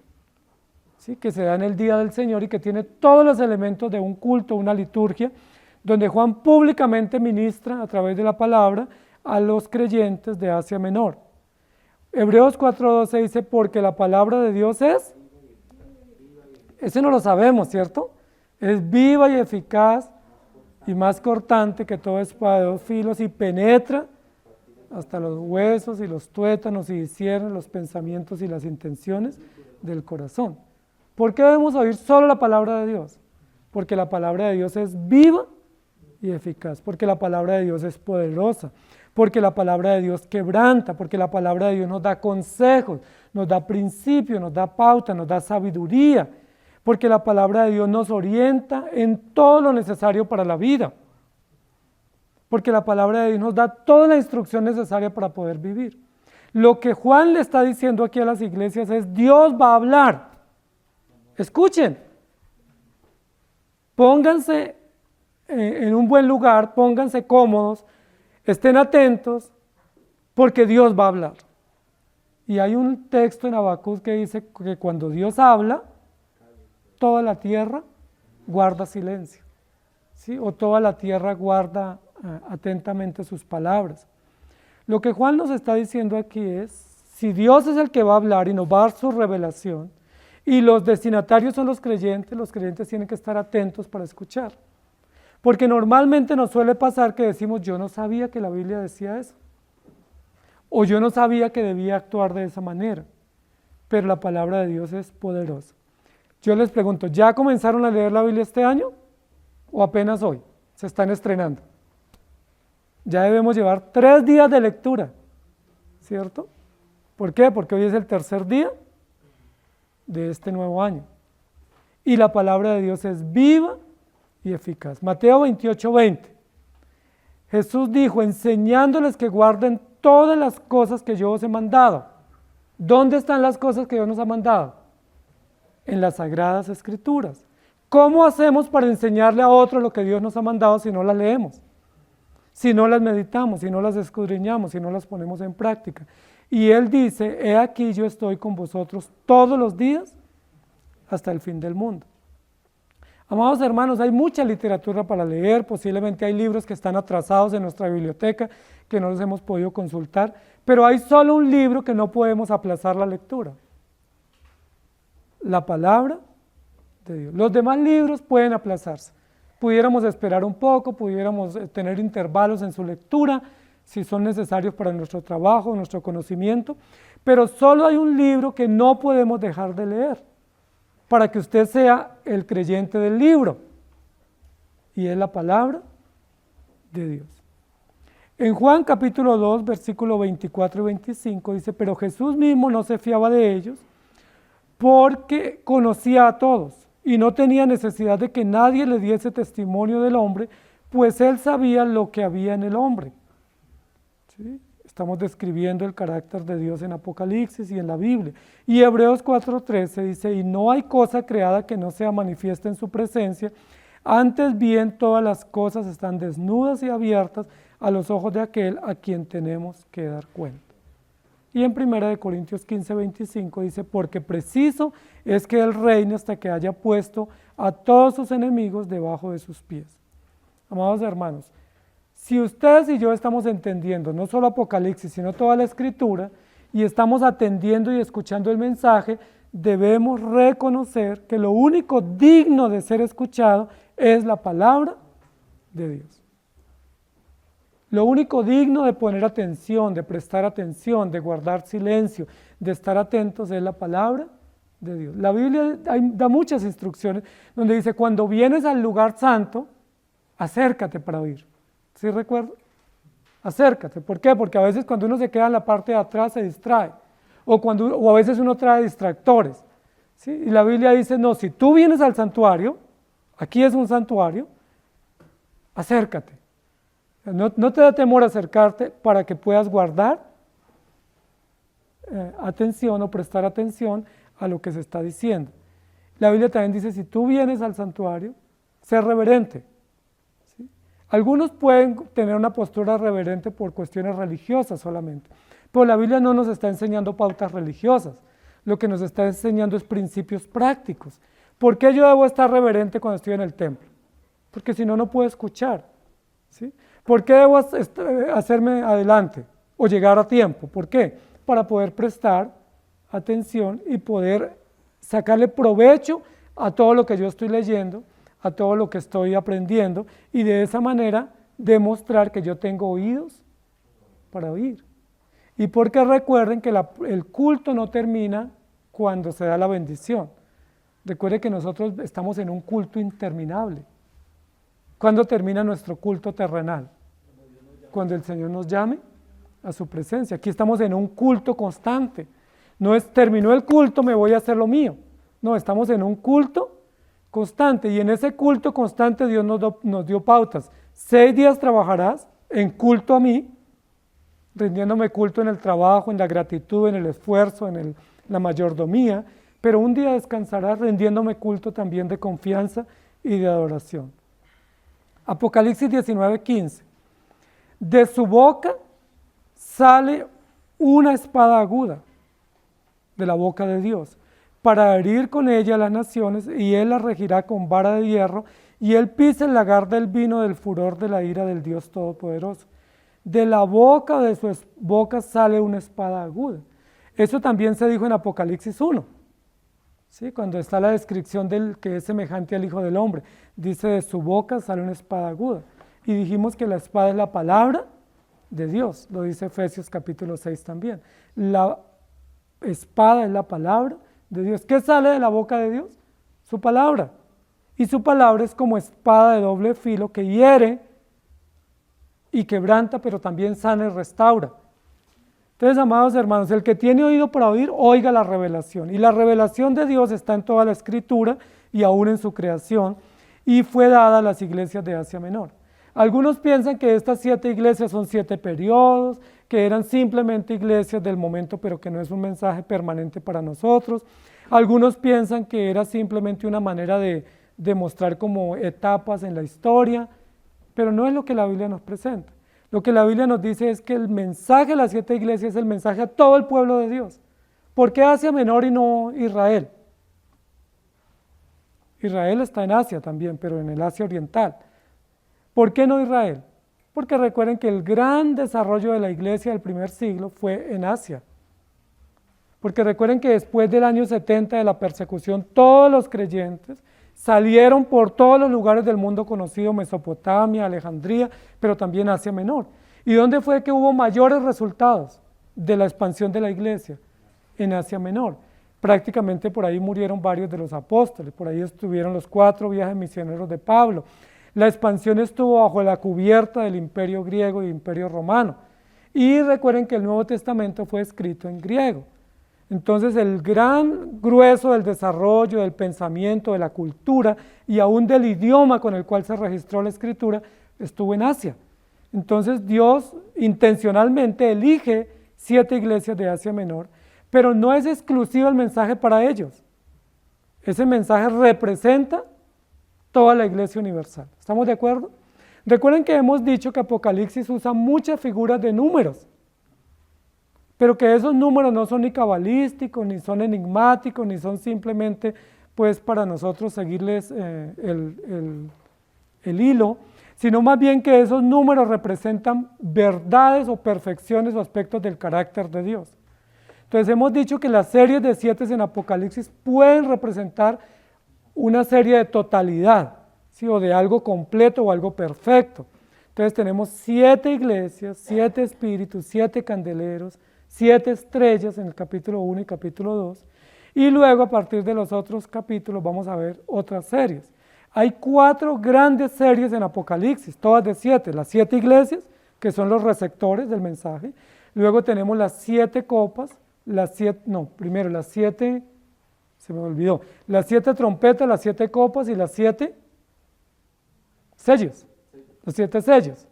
¿sí? Que se da en el día del Señor y que tiene todos los elementos de un culto, una liturgia, donde Juan públicamente ministra a través de la palabra a los creyentes de Asia Menor. Hebreos 4:12 dice, porque la palabra de Dios es, ese no lo sabemos, ¿cierto? Es viva y eficaz y más cortante que toda espada de dos filos y penetra hasta los huesos y los tuétanos y discierne los pensamientos y las intenciones del corazón. ¿Por qué debemos oír solo la palabra de Dios? Porque la palabra de Dios es viva y eficaz, porque la palabra de Dios es poderosa, porque la palabra de Dios quebranta, porque la palabra de Dios nos da consejos, nos da principios, nos da pauta, nos da sabiduría, porque la palabra de Dios nos orienta en todo lo necesario para la vida, porque la palabra de Dios nos da toda la instrucción necesaria para poder vivir. Lo que Juan le está diciendo aquí a las iglesias es, Dios va a hablar. Escuchen, pónganse en un buen lugar, pónganse cómodos, estén atentos, porque Dios va a hablar. Y hay un texto en Habacuc que dice que cuando Dios habla, toda la tierra guarda silencio, ¿sí? O toda la tierra guarda atentamente sus palabras. Lo que Juan nos está diciendo aquí es, si Dios es el que va a hablar y nos va a dar su revelación, y los destinatarios son los creyentes tienen que estar atentos para escuchar. Porque normalmente nos suele pasar que decimos, yo no sabía que la Biblia decía eso, o yo no sabía que debía actuar de esa manera, pero la palabra de Dios es poderosa. Yo les pregunto, ¿ya comenzaron a leer la Biblia este año? ¿O apenas hoy? Se están estrenando. Ya debemos llevar 3 días de lectura, ¿cierto? ¿Por qué? Porque hoy es el tercer día de este nuevo año. Y la palabra de Dios es viva y eficaz. Mateo 28:20. Jesús dijo, enseñándoles que guarden todas las cosas que yo os he mandado. ¿Dónde están las cosas que Dios nos ha mandado? En las Sagradas Escrituras. ¿Cómo hacemos para enseñarle a otro lo que Dios nos ha mandado si no las leemos? Si no las meditamos, si no las escudriñamos, si no las ponemos en práctica. Y Él dice, he aquí yo estoy con vosotros todos los días hasta el fin del mundo. Amados hermanos, hay mucha literatura para leer, posiblemente hay libros que están atrasados en nuestra biblioteca que no los hemos podido consultar, pero hay solo un libro que no podemos aplazar la lectura. La palabra de Dios. Los demás libros pueden aplazarse. Pudiéramos esperar un poco, pudiéramos tener intervalos en su lectura, si son necesarios para nuestro trabajo, nuestro conocimiento, pero solo hay un libro que no podemos dejar de leer, para que usted sea el creyente del libro, y es la palabra de Dios. En Juan capítulo 2, versículo 24 y 25 dice, pero Jesús mismo no se fiaba de ellos, porque conocía a todos, y no tenía necesidad de que nadie le diese testimonio del hombre, pues él sabía lo que había en el hombre. ¿Sí? Estamos describiendo el carácter de Dios en Apocalipsis y en la Biblia. Y Hebreos 4:13 dice, y no hay cosa creada que no sea manifiesta en su presencia, antes bien todas las cosas están desnudas y abiertas a los ojos de aquel a quien tenemos que dar cuenta. Y en 1 Corintios 15:25 dice, porque preciso es que él reine hasta que haya puesto a todos sus enemigos debajo de sus pies. Amados hermanos, si ustedes y yo estamos entendiendo no solo Apocalipsis, sino toda la Escritura, y estamos atendiendo y escuchando el mensaje, debemos reconocer que lo único digno de ser escuchado es la palabra de Dios. Lo único digno de poner atención, de prestar atención, de guardar silencio, de estar atentos es la palabra de Dios. La Biblia da muchas instrucciones donde dice, cuando vienes al lugar santo, acércate para oír. ¿Sí recuerdo? Acércate. ¿Por qué? Porque a veces cuando uno se queda en la parte de atrás se distrae. O a veces uno trae distractores. ¿Sí? Y la Biblia dice, no, si tú vienes al santuario, aquí es un santuario, acércate. No te da temor acercarte para que puedas guardar atención o prestar atención a lo que se está diciendo. La Biblia también dice, si tú vienes al santuario, sé reverente. Algunos pueden tener una postura reverente por cuestiones religiosas solamente, pero la Biblia no nos está enseñando pautas religiosas, lo que nos está enseñando es principios prácticos. ¿Por qué yo debo estar reverente cuando estoy en el templo? Porque si no, no puedo escuchar. ¿Sí? ¿Por qué debo hacerme adelante o llegar a tiempo? ¿Por qué? Para poder prestar atención y poder sacarle provecho a todo lo que yo estoy leyendo, a todo lo que estoy aprendiendo, y de esa manera demostrar que yo tengo oídos para oír. Y porque recuerden que el culto no termina cuando se da la bendición. Recuerden que nosotros estamos en un culto interminable. ¿Cuándo termina nuestro culto terrenal? Cuando el Señor nos llame a su presencia. Aquí estamos en un culto constante. No es terminó el culto, me voy a hacer lo mío. No, estamos en un culto constante, y en ese culto constante Dios nos dio pautas. 6 días trabajarás en culto a mí, rindiéndome culto en el trabajo, en la gratitud, en el esfuerzo, en la mayordomía, pero un día descansarás rindiéndome culto también de confianza y de adoración. Apocalipsis 19:15. De su boca sale una espada aguda, de la boca de Dios, para herir con ella a las naciones, y él las regirá con vara de hierro, y él pisa el lagar del vino del furor de la ira del Dios Todopoderoso. De la boca de su boca sale una espada aguda. Eso también se dijo en Apocalipsis 1, ¿sí? Cuando está la descripción del que es semejante al Hijo del Hombre. Dice, de su boca sale una espada aguda. Y dijimos que la espada es la palabra de Dios, lo dice Efesios capítulo 6 también. La espada es la palabra de Dios. ¿Qué sale de la boca de Dios? Su palabra. Y su palabra es como espada de doble filo que hiere y quebranta, pero también sana y restaura. Entonces, amados hermanos, el que tiene oído para oír, oiga la revelación. Y la revelación de Dios está en toda la Escritura y aún en su creación, y fue dada a las iglesias de Asia Menor. Algunos piensan que estas 7 iglesias son 7 periodos, que eran simplemente iglesias del momento, pero que no es un mensaje permanente para nosotros. Algunos piensan que era simplemente una manera de demostrar como etapas en la historia, pero no es lo que la Biblia nos presenta. Lo que la Biblia nos dice es que el mensaje de las 7 iglesias es el mensaje a todo el pueblo de Dios. ¿Por qué Asia Menor y no Israel? Israel está en Asia también, pero en el Asia Oriental. ¿Por qué no Israel? Porque recuerden que el gran desarrollo de la iglesia del primer siglo fue en Asia. Porque recuerden que después del año 70 de la persecución, todos los creyentes salieron por todos los lugares del mundo conocido, Mesopotamia, Alejandría, pero también Asia Menor. ¿Y dónde fue que hubo mayores resultados de la expansión de la iglesia? En Asia Menor. Prácticamente por ahí murieron varios de los apóstoles, por ahí estuvieron los 4 viajes misioneros de Pablo. La expansión estuvo bajo la cubierta del Imperio griego y Imperio romano. Y recuerden que el Nuevo Testamento fue escrito en griego. Entonces el gran grueso del desarrollo, del pensamiento, de la cultura y aún del idioma con el cual se registró la escritura estuvo en Asia. Entonces Dios intencionalmente elige 7 iglesias de Asia Menor, pero no es exclusivo el mensaje para ellos. Ese mensaje representa toda la iglesia universal. ¿Estamos de acuerdo? Recuerden que hemos dicho que Apocalipsis usa muchas figuras de números, pero que esos números no son ni cabalísticos, ni son enigmáticos, ni son simplemente pues para nosotros seguirles el hilo, sino más bien que esos números representan verdades o perfecciones o aspectos del carácter de Dios. Entonces hemos dicho que las series de 7 en Apocalipsis pueden representar una serie de totalidad, ¿sí? O de algo completo o algo perfecto. Entonces tenemos 7 iglesias, 7 espíritus, 7 candeleros, 7 estrellas en el capítulo 1 y capítulo 2, y luego a partir de los otros capítulos vamos a ver otras series. Hay 4 grandes series en Apocalipsis, todas de 7, las 7 iglesias, que son los receptores del mensaje, luego tenemos las 7 copas, las 7 trompetas, las 7 copas y las 7 sellos, los 7 sellos,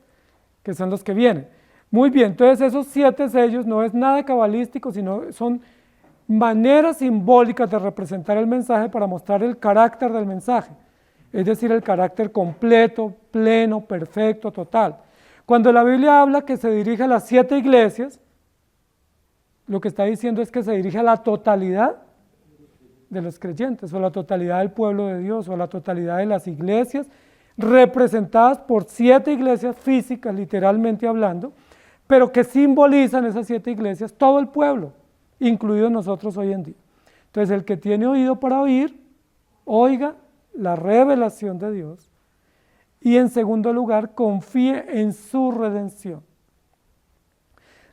que son los que vienen. Muy bien, entonces esos 7 sellos no es nada cabalístico, sino son maneras simbólicas de representar el mensaje para mostrar el carácter del mensaje, es decir, el carácter completo, pleno, perfecto, total. Cuando la Biblia habla que se dirige a las 7 iglesias, lo que está diciendo es que se dirige a la totalidad de los creyentes, o a la totalidad del pueblo de Dios, o a la totalidad de las iglesias, representadas por 7 iglesias físicas, literalmente hablando, pero que simbolizan esas 7 iglesias todo el pueblo, incluidos nosotros hoy en día. Entonces, el que tiene oído para oír, oiga la revelación de Dios, y en segundo lugar, confíe en su redención.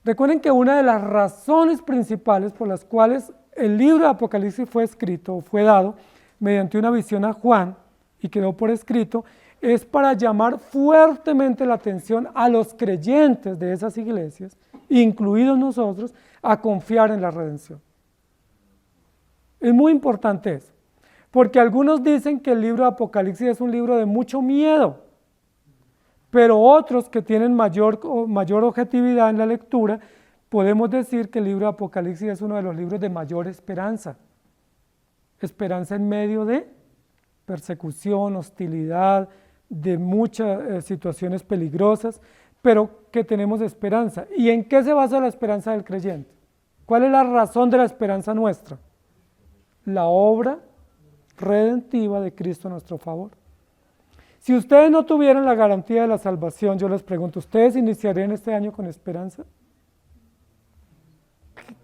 Recuerden que una de las razones principales por las cuales el libro de Apocalipsis fue escrito, o fue dado, mediante una visión a Juan, y quedó por escrito, es para llamar fuertemente la atención a los creyentes de esas iglesias, incluidos nosotros, a confiar en la redención. Es muy importante eso, porque algunos dicen que el libro de Apocalipsis es un libro de mucho miedo, pero otros que tienen mayor objetividad en la lectura, podemos decir que el libro de Apocalipsis es uno de los libros de mayor esperanza. Esperanza en medio de persecución, hostilidad, de muchas situaciones peligrosas, pero que tenemos esperanza. ¿Y en qué se basa la esperanza del creyente? ¿Cuál es la razón de la esperanza nuestra? La obra redentiva de Cristo a nuestro favor. Si ustedes no tuvieran la garantía de la salvación, yo les pregunto, ¿ustedes iniciarían este año con esperanza?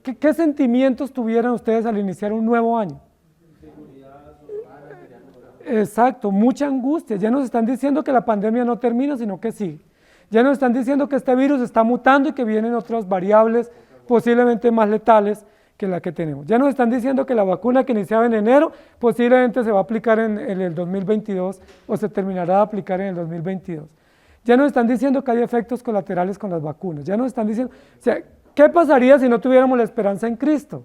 ¿Qué sentimientos tuvieran ustedes al iniciar un nuevo año? Exacto, mucha angustia. Ya nos están diciendo que la pandemia no termina, sino que sigue. Ya nos están diciendo que este virus está mutando y que vienen otras variables posiblemente más letales que la que tenemos. Ya nos están diciendo que la vacuna que iniciaba en enero posiblemente se va a aplicar en el 2022 o se terminará de aplicar en el 2022. Ya nos están diciendo que hay efectos colaterales con las vacunas. Ya nos están diciendo, o sea, ¿qué pasaría si no tuviéramos la esperanza en Cristo?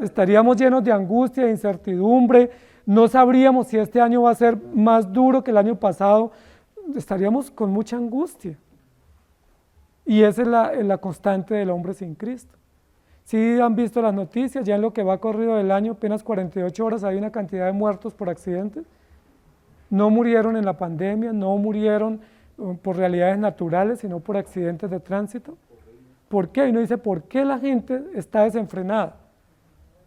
Estaríamos llenos de angustia, de incertidumbre, no sabríamos si este año va a ser más duro que el año pasado, estaríamos con mucha angustia. Y esa es la constante del hombre sin Cristo. Si han visto las noticias, ya en lo que va corrido del año, apenas 48 horas hay una cantidad de muertos por accidentes. No murieron en la pandemia, no murieron por realidades naturales, sino por accidentes de tránsito. ¿Por qué? Y uno dice, ¿por qué la gente está desenfrenada?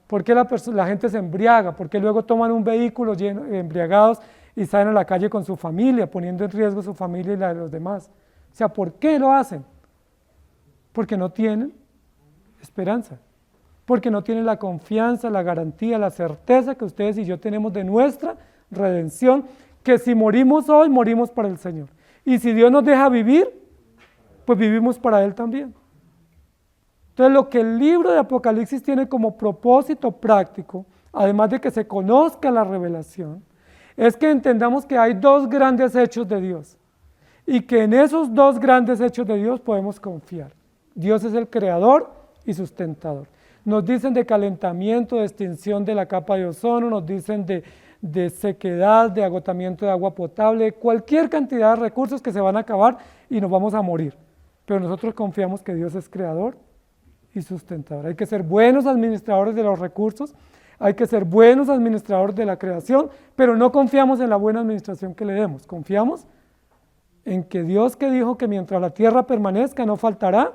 ¿Por qué la gente se embriaga? ¿Por qué luego toman un vehículo embriagados y salen a la calle con su familia, poniendo en riesgo su familia y la de los demás? O sea, ¿por qué lo hacen? Porque no tienen esperanza, porque no tienen la confianza, la garantía, la certeza que ustedes y yo tenemos de nuestra redención, que si morimos hoy, morimos para el Señor. Y si Dios nos deja vivir, pues vivimos para Él también. Entonces, lo que el libro de Apocalipsis tiene como propósito práctico, además de que se conozca la revelación, es que entendamos que hay 2 grandes hechos de Dios y que en esos 2 grandes hechos de Dios podemos confiar. Dios es el creador y sustentador. Nos dicen de calentamiento, de extinción de la capa de ozono, nos dicen de sequedad, de agotamiento de agua potable, cualquier cantidad de recursos que se van a acabar y nos vamos a morir. Pero nosotros confiamos que Dios es creador y sustentador. Hay que ser buenos administradores de los recursos, hay que ser buenos administradores de la creación, pero no confiamos en la buena administración que le demos, confiamos en que Dios, que dijo que mientras la tierra permanezca no faltará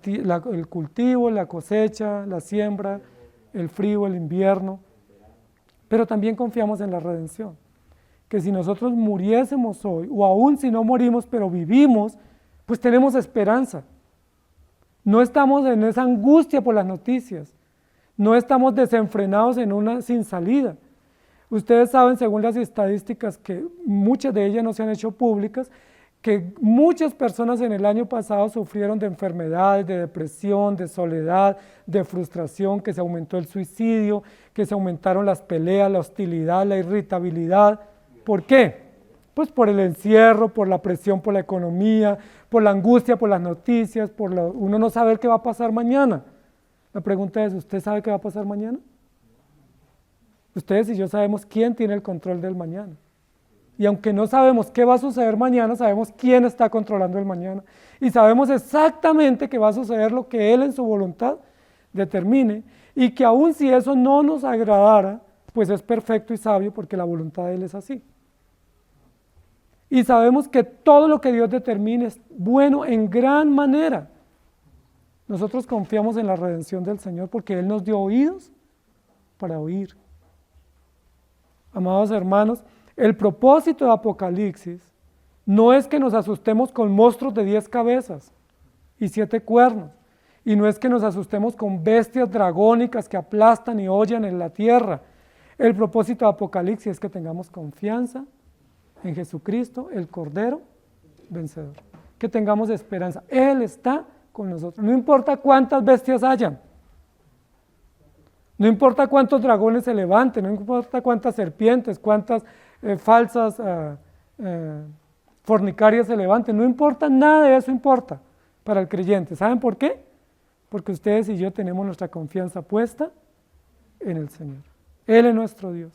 el cultivo, la cosecha, la siembra, el frío, el invierno, pero también confiamos en la redención, que si nosotros muriésemos hoy, o aún si no morimos pero vivimos, pues tenemos esperanza. No estamos en esa angustia por las noticias, no estamos desenfrenados en una sin salida. Ustedes saben, según las estadísticas, que muchas de ellas no se han hecho públicas, que muchas personas en el año pasado sufrieron de enfermedades, de depresión, de soledad, de frustración, que se aumentó el suicidio, que se aumentaron las peleas, la hostilidad, la irritabilidad. ¿Por qué? Pues por el encierro, por la presión por la economía, por la angustia por las noticias, uno no saber qué va a pasar mañana. La pregunta es, ¿usted sabe qué va a pasar mañana? Ustedes y yo sabemos quién tiene el control del mañana. Y aunque no sabemos qué va a suceder mañana, sabemos quién está controlando el mañana. Y sabemos exactamente que va a suceder lo que Él en su voluntad determine. Y que aun si eso no nos agradara, pues es perfecto y sabio porque la voluntad de Él es así. Y sabemos que todo lo que Dios determine es bueno en gran manera. Nosotros confiamos en la redención del Señor porque Él nos dio oídos para oír. Amados hermanos, el propósito de Apocalipsis no es que nos asustemos con monstruos de 10 cabezas y 7 cuernos, y no es que nos asustemos con bestias dragónicas que aplastan y hollan en la tierra. El propósito de Apocalipsis es que tengamos confianza en Jesucristo, el Cordero vencedor, que tengamos esperanza. Él está con nosotros, no importa cuántas bestias hayan, no importa cuántos dragones se levanten, no importa cuántas serpientes, cuántas falsas fornicarias se levanten, no importa, nada de eso importa para el creyente. ¿Saben por qué? Porque ustedes y yo tenemos nuestra confianza puesta en el Señor. Él es nuestro Dios.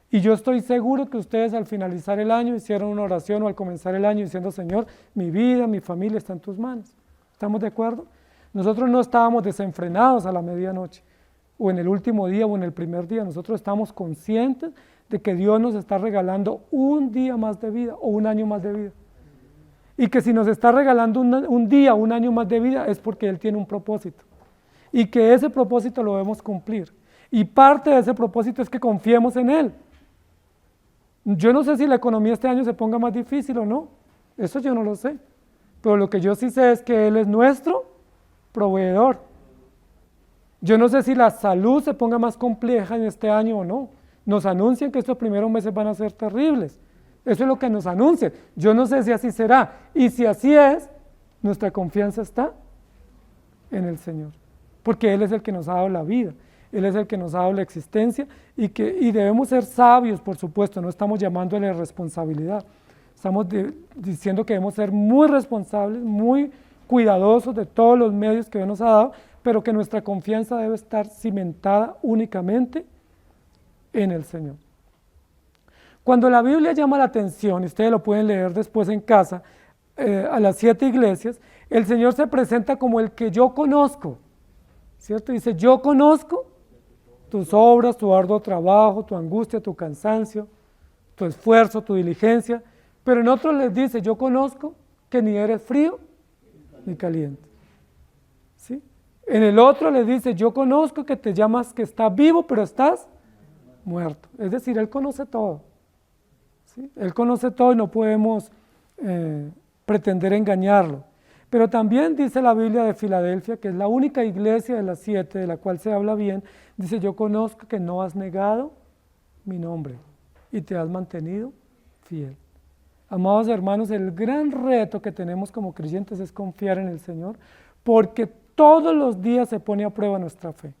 Y yo estoy seguro que ustedes al finalizar el año hicieron una oración o al comenzar el año diciendo, Señor, mi vida, mi familia está en tus manos. ¿Estamos de acuerdo? Nosotros no estábamos desenfrenados a la medianoche, o en el último día o en el primer día. Nosotros estamos conscientes de que Dios nos está regalando un día más de vida o un año más de vida. Y que si nos está regalando un día, un año más de vida, es porque Él tiene un propósito. Y que ese propósito lo debemos cumplir. Y parte de ese propósito es que confiemos en Él. Yo no sé si la economía este año se ponga más difícil o no. Eso yo no lo sé. Pero lo que yo sí sé es que Él es nuestro proveedor. Yo no sé si la salud se ponga más compleja en este año o no. Nos anuncian que estos primeros meses van a ser terribles. Eso es lo que nos anuncian. Yo no sé si así será. Y si así es, nuestra confianza está en el Señor. Porque Él es el que nos ha dado la vida. Él es el que nos ha dado la existencia y debemos ser sabios, por supuesto. No estamos llamándole responsabilidad. Estamos diciendo que debemos ser muy responsables, muy cuidadosos de todos los medios que Dios nos ha dado, pero que nuestra confianza debe estar cimentada únicamente en el Señor. Cuando la Biblia llama la atención, y ustedes lo pueden leer después en casa, a las 7 iglesias, el Señor se presenta como el que yo conozco, ¿cierto? Dice, yo conozco tus obras, tu arduo trabajo, tu angustia, tu cansancio, tu esfuerzo, tu diligencia, pero en otros les dice, yo conozco que ni eres frío ni caliente. ¿Sí? En el otro les dice, yo conozco que te llamas que estás vivo, pero estás muerto. Es decir, Él conoce todo. ¿Sí? Él conoce todo y no podemos pretender engañarlo. Pero también dice la Biblia de Filadelfia, que es la única iglesia de las 7 de la cual se habla bien, dice, yo conozco que no has negado mi nombre y te has mantenido fiel. Amados hermanos, el gran reto que tenemos como creyentes es confiar en el Señor, porque todos los días se pone a prueba nuestra fe.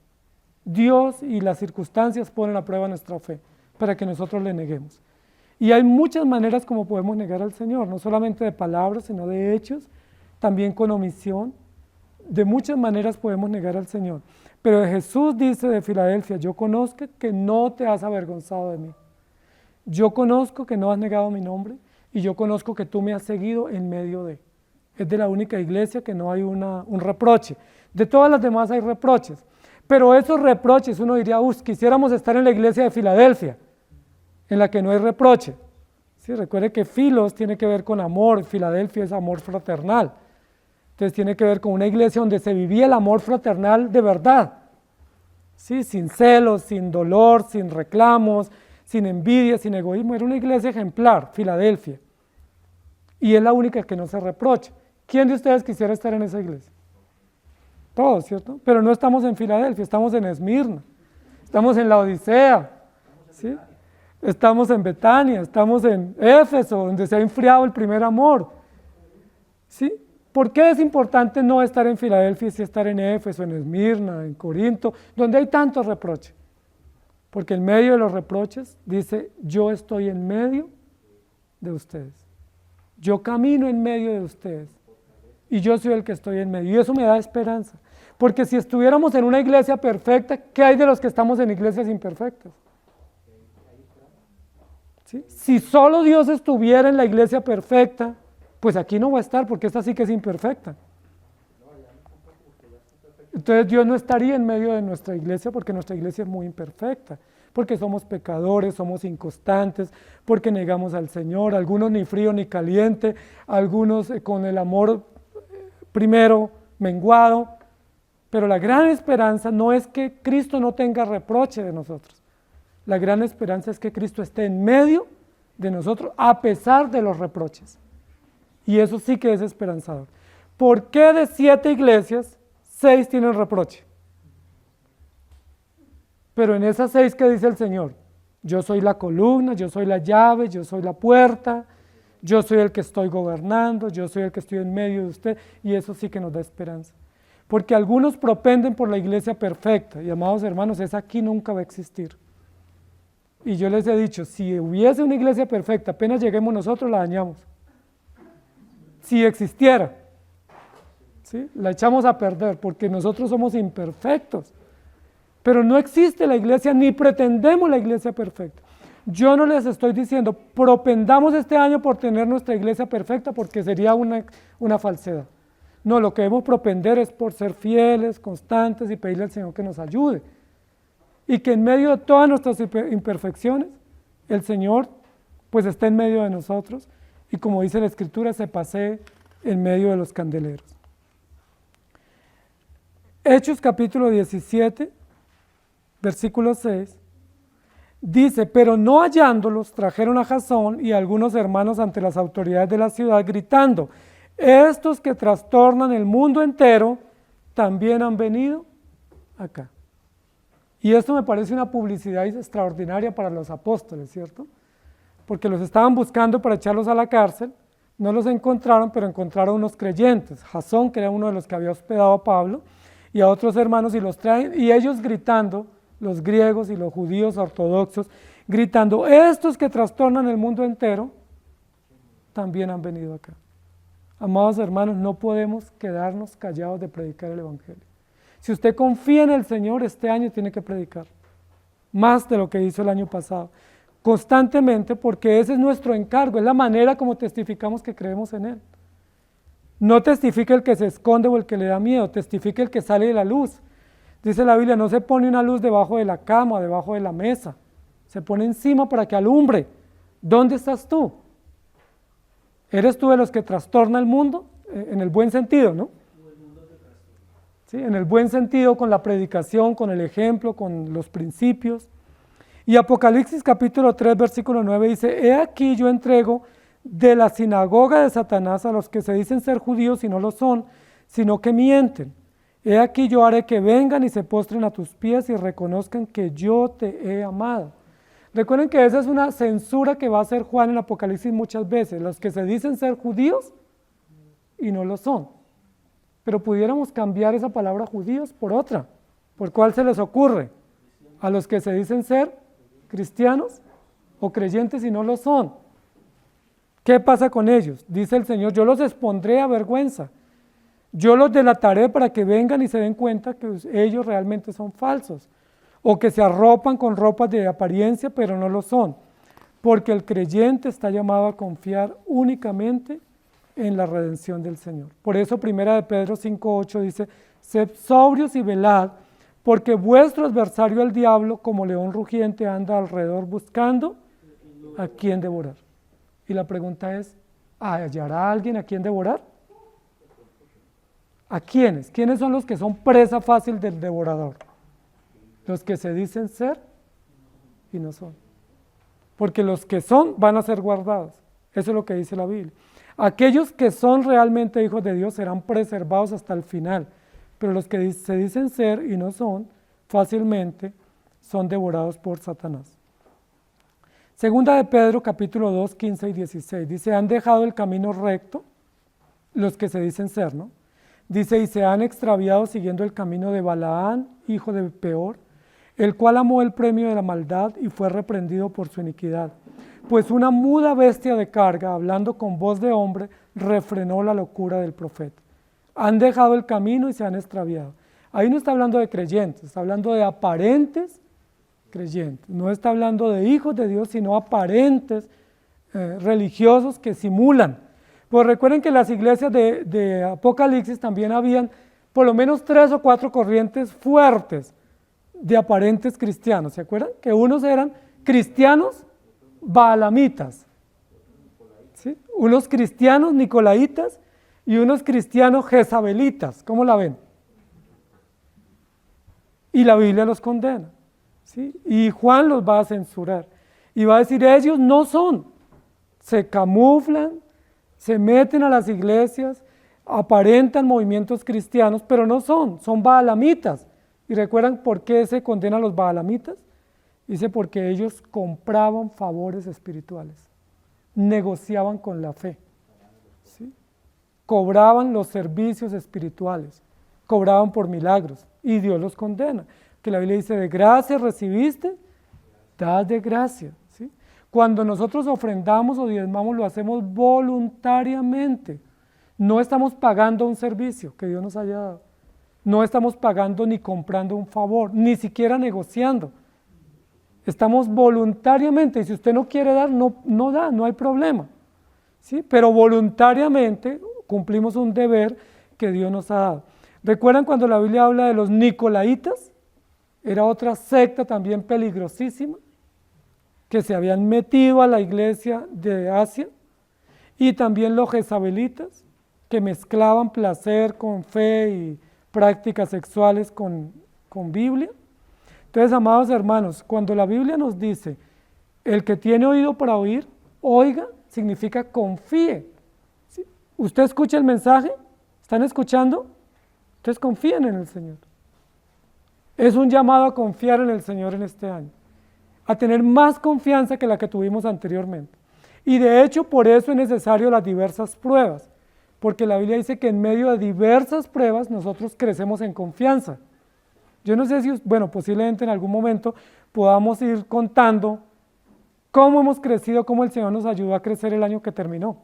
Dios y las circunstancias ponen a prueba nuestra fe para que nosotros le neguemos. Y hay muchas maneras como podemos negar al Señor, no solamente de palabras, sino de hechos, también con omisión, de muchas maneras podemos negar al Señor. Pero Jesús dice de Filadelfia, yo conozco que no te has avergonzado de mí. Yo conozco que no has negado mi nombre y yo conozco que tú me has seguido en medio de. Es de la única iglesia que no hay un reproche. De todas las demás hay reproches. Pero esos reproches, uno diría, quisiéramos estar en la iglesia de Filadelfia, en la que no hay reproche. Sí, recuerde que Filos tiene que ver con amor, Filadelfia es amor fraternal. Entonces tiene que ver con una iglesia donde se vivía el amor fraternal de verdad. Sí, sin celos, sin dolor, sin reclamos, sin envidia, sin egoísmo. Era una iglesia ejemplar, Filadelfia. Y es la única que no se reprocha. ¿Quién de ustedes quisiera estar en esa iglesia? Todos, ¿cierto? Pero no estamos en Filadelfia, estamos en Esmirna, estamos en la Odisea, ¿sí? Estamos en Betania, estamos en Éfeso, donde se ha enfriado el primer amor. ¿Sí? ¿Por qué es importante no estar en Filadelfia y sí estar en Éfeso, en Esmirna, en Corinto, donde hay tantos reproches? Porque en medio de los reproches dice, yo estoy en medio de ustedes. Yo camino en medio de ustedes. Y yo soy el que estoy en medio. Y eso me da esperanza. Porque si estuviéramos en una iglesia perfecta, ¿qué hay de los que estamos en iglesias imperfectas? ¿Sí? Si solo Dios estuviera en la iglesia perfecta, pues aquí no va a estar, porque esta sí que es imperfecta. Entonces Dios no estaría en medio de nuestra iglesia, porque nuestra iglesia es muy imperfecta, porque somos pecadores, somos inconstantes, porque negamos al Señor, algunos ni frío ni caliente, algunos con el amor primero menguado. Pero la gran esperanza no es que Cristo no tenga reproche de nosotros. La gran esperanza es que Cristo esté en medio de nosotros a pesar de los reproches. Y eso sí que es esperanzador. ¿Por qué de 7 iglesias, 6 tienen reproche? Pero en esas 6, ¿qué dice el Señor? Yo soy la columna, yo soy la llave, yo soy la puerta, yo soy el que estoy gobernando, yo soy el que estoy en medio de usted, y eso sí que nos da esperanza. Porque algunos propenden por la iglesia perfecta, y amados hermanos, esa aquí nunca va a existir. Y yo les he dicho, si hubiese una iglesia perfecta, apenas lleguemos nosotros la dañamos. Si existiera, ¿sí? La echamos a perder, porque nosotros somos imperfectos. Pero no existe la iglesia, ni pretendemos la iglesia perfecta. Yo no les estoy diciendo, propendamos este año por tener nuestra iglesia perfecta, porque sería una falsedad. No, lo que debemos propender es por ser fieles, constantes y pedirle al Señor que nos ayude. Y que en medio de todas nuestras imperfecciones, el Señor pues está en medio de nosotros y como dice la Escritura, se pasee en medio de los candeleros. Hechos capítulo 17, versículo 6, dice, pero no hallándolos, trajeron a Jasón y a algunos hermanos ante las autoridades de la ciudad, gritando, estos que trastornan el mundo entero, también han venido acá. Y esto me parece una publicidad extraordinaria para los apóstoles, ¿cierto? Porque los estaban buscando para echarlos a la cárcel, no los encontraron, pero encontraron unos creyentes, Jasón, que era uno de los que había hospedado a Pablo, y a otros hermanos, y los traen, y ellos gritando, los griegos y los judíos ortodoxos, gritando, estos que trastornan el mundo entero, también han venido acá. Amados hermanos, no podemos quedarnos callados de predicar el Evangelio. Si usted confía en el Señor, este año tiene que predicar, más de lo que hizo el año pasado, constantemente, porque ese es nuestro encargo, es la manera como testificamos que creemos en Él. No testifica el que se esconde o el que le da miedo, testifica el que sale de la luz. Dice la Biblia, no se pone una luz debajo de la cama, debajo de la mesa, se pone encima para que alumbre. ¿Dónde estás tú? ¿Eres tú de los que trastorna el mundo? En el buen sentido, ¿no? ¿Sí? En el buen sentido, con la predicación, con el ejemplo, con los principios. Y Apocalipsis capítulo 3, versículo 9 dice, he aquí yo entrego de la sinagoga de Satanás a los que se dicen ser judíos y no lo son, sino que mienten. He aquí yo haré que vengan y se postren a tus pies y reconozcan que yo te he amado. Recuerden que esa es una censura que va a hacer Juan en Apocalipsis muchas veces, los que se dicen ser judíos y no lo son. Pero pudiéramos cambiar esa palabra judíos por otra. ¿Por cuál se les ocurre? A los que se dicen ser cristianos o creyentes y no lo son. ¿Qué pasa con ellos? Dice el Señor, yo los expondré a vergüenza. Yo los delataré para que vengan y se den cuenta que ellos realmente son falsos, o que se arropan con ropas de apariencia, pero no lo son, porque el creyente está llamado a confiar únicamente en la redención del Señor. Por eso 1 de Pedro 5:8 dice, sed sobrios y velad, porque vuestro adversario el diablo, como león rugiente, anda alrededor buscando a quien devorar. Y la pregunta es, ¿hallará alguien a quien devorar? ¿A quiénes? ¿Quiénes son los que son presa fácil del devorador? Los que se dicen ser y no son. Porque los que son van a ser guardados. Eso es lo que dice la Biblia. Aquellos que son realmente hijos de Dios serán preservados hasta el final, pero los que se dicen ser y no son, fácilmente son devorados por Satanás. Segunda de Pedro, capítulo 2, 15 y 16, dice, han dejado el camino recto, los que se dicen ser, ¿no? Dice, y se han extraviado siguiendo el camino de Balaán, hijo de Peor, el cual amó el premio de la maldad y fue reprendido por su iniquidad. Pues una muda bestia de carga, hablando con voz de hombre, refrenó la locura del profeta. Han dejado el camino y se han extraviado. Ahí no está hablando de creyentes, está hablando de aparentes creyentes. No está hablando de hijos de Dios, sino aparentes religiosos que simulan. Pues recuerden que en las iglesias de Apocalipsis también habían por lo menos 3 o 4 corrientes fuertes de aparentes cristianos. ¿Se acuerdan? Que unos eran cristianos baalamitas, ¿sí? Unos cristianos nicolaitas y unos cristianos jezabelitas. ¿Cómo la ven? Y la Biblia los condena, ¿sí? Y Juan los va a censurar y va a decir, ellos no son, se camuflan, se meten a las iglesias, aparentan movimientos cristianos, pero no son baalamitas. ¿Y recuerdan por qué se condenan a los baalamitas? Dice porque ellos compraban favores espirituales, negociaban con la fe, ¿sí? Cobraban los servicios espirituales, cobraban por milagros y Dios los condena. Que la Biblia dice, de gracia recibiste, dad de gracia, ¿sí? Cuando nosotros ofrendamos o diezmamos, lo hacemos voluntariamente. No estamos pagando un servicio que Dios nos haya dado. No estamos pagando ni comprando un favor, ni siquiera negociando. Estamos voluntariamente, y si usted no quiere dar, no da, no hay problema, ¿sí? Pero voluntariamente cumplimos un deber que Dios nos ha dado. ¿Recuerdan cuando la Biblia habla de los nicolaitas? Era otra secta también peligrosísima, que se habían metido a la iglesia de Asia, y también los jezabelitas, que mezclaban placer con fe y prácticas sexuales con Biblia. Entonces, amados hermanos, cuando la Biblia nos dice, el que tiene oído para oír, oiga, significa confíe. ¿Sí? ¿Usted escucha el mensaje? ¿Están escuchando? Entonces confíen en el Señor. Es un llamado a confiar en el Señor en este año, a tener más confianza que la que tuvimos anteriormente. Y de hecho, por eso es necesario las diversas pruebas, porque la Biblia dice que en medio de diversas pruebas nosotros crecemos en confianza. Yo no sé si, bueno, posiblemente en algún momento podamos ir contando cómo hemos crecido, cómo el Señor nos ayudó a crecer el año que terminó.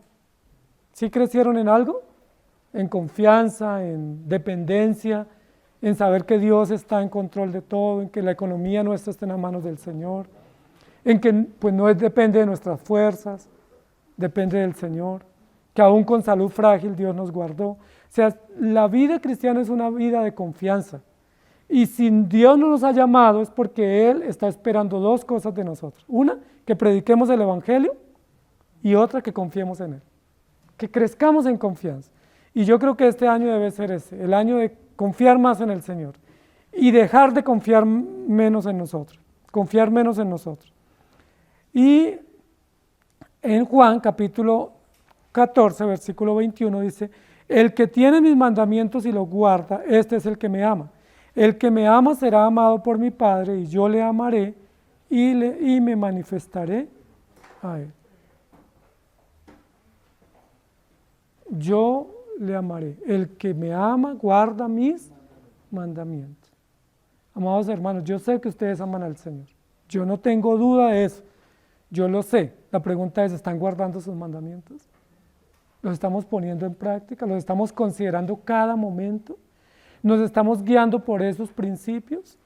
¿Sí crecieron en algo? En confianza, en dependencia, en saber que Dios está en control de todo, en que la economía nuestra está en las manos del Señor, en que pues no depende de nuestras fuerzas, depende del Señor, que aún con salud frágil Dios nos guardó. O sea, la vida cristiana es una vida de confianza. Y si Dios no nos ha llamado es porque Él está esperando 2 cosas de nosotros. Una, que prediquemos el Evangelio, y otra, que confiemos en Él. Que crezcamos en confianza. Y yo creo que este año debe ser ese, el año de confiar más en el Señor y dejar de confiar menos en nosotros, confiar menos en nosotros. Y en Juan capítulo 14, versículo 21 dice, el que tiene mis mandamientos y los guarda, este es el que me ama. El que me ama será amado por mi Padre, y yo le amaré y me manifestaré a él. Yo le amaré. El que me ama guarda mis mandamientos. Amados hermanos, yo sé que ustedes aman al Señor. Yo no tengo duda de eso. Yo lo sé. La pregunta es, ¿están guardando sus mandamientos? los estamos poniendo en práctica, los estamos considerando cada momento, nos estamos guiando por esos principios,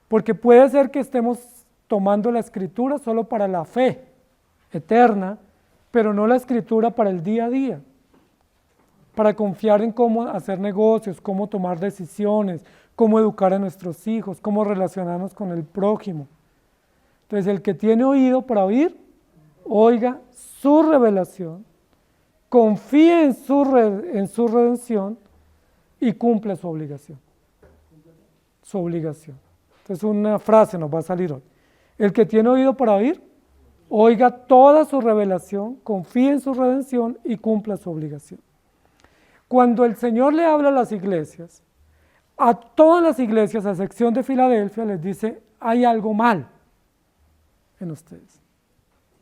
porque puede ser que estemos tomando la Escritura solo para la fe eterna, pero no la Escritura para el día a día, para confiar en cómo hacer negocios, cómo tomar decisiones, cómo educar a nuestros hijos, cómo relacionarnos con el prójimo. Entonces, el que tiene oído para oír, oiga su revelación, confíe en su redención y cumple su obligación. Su obligación. Entonces, una frase nos va a salir hoy. El que tiene oído para oír, oiga toda su revelación, confíe en su redención y cumpla su obligación. Cuando el Señor le habla a las iglesias, a todas las iglesias, a excepción de Filadelfia, les dice, hay algo mal en ustedes.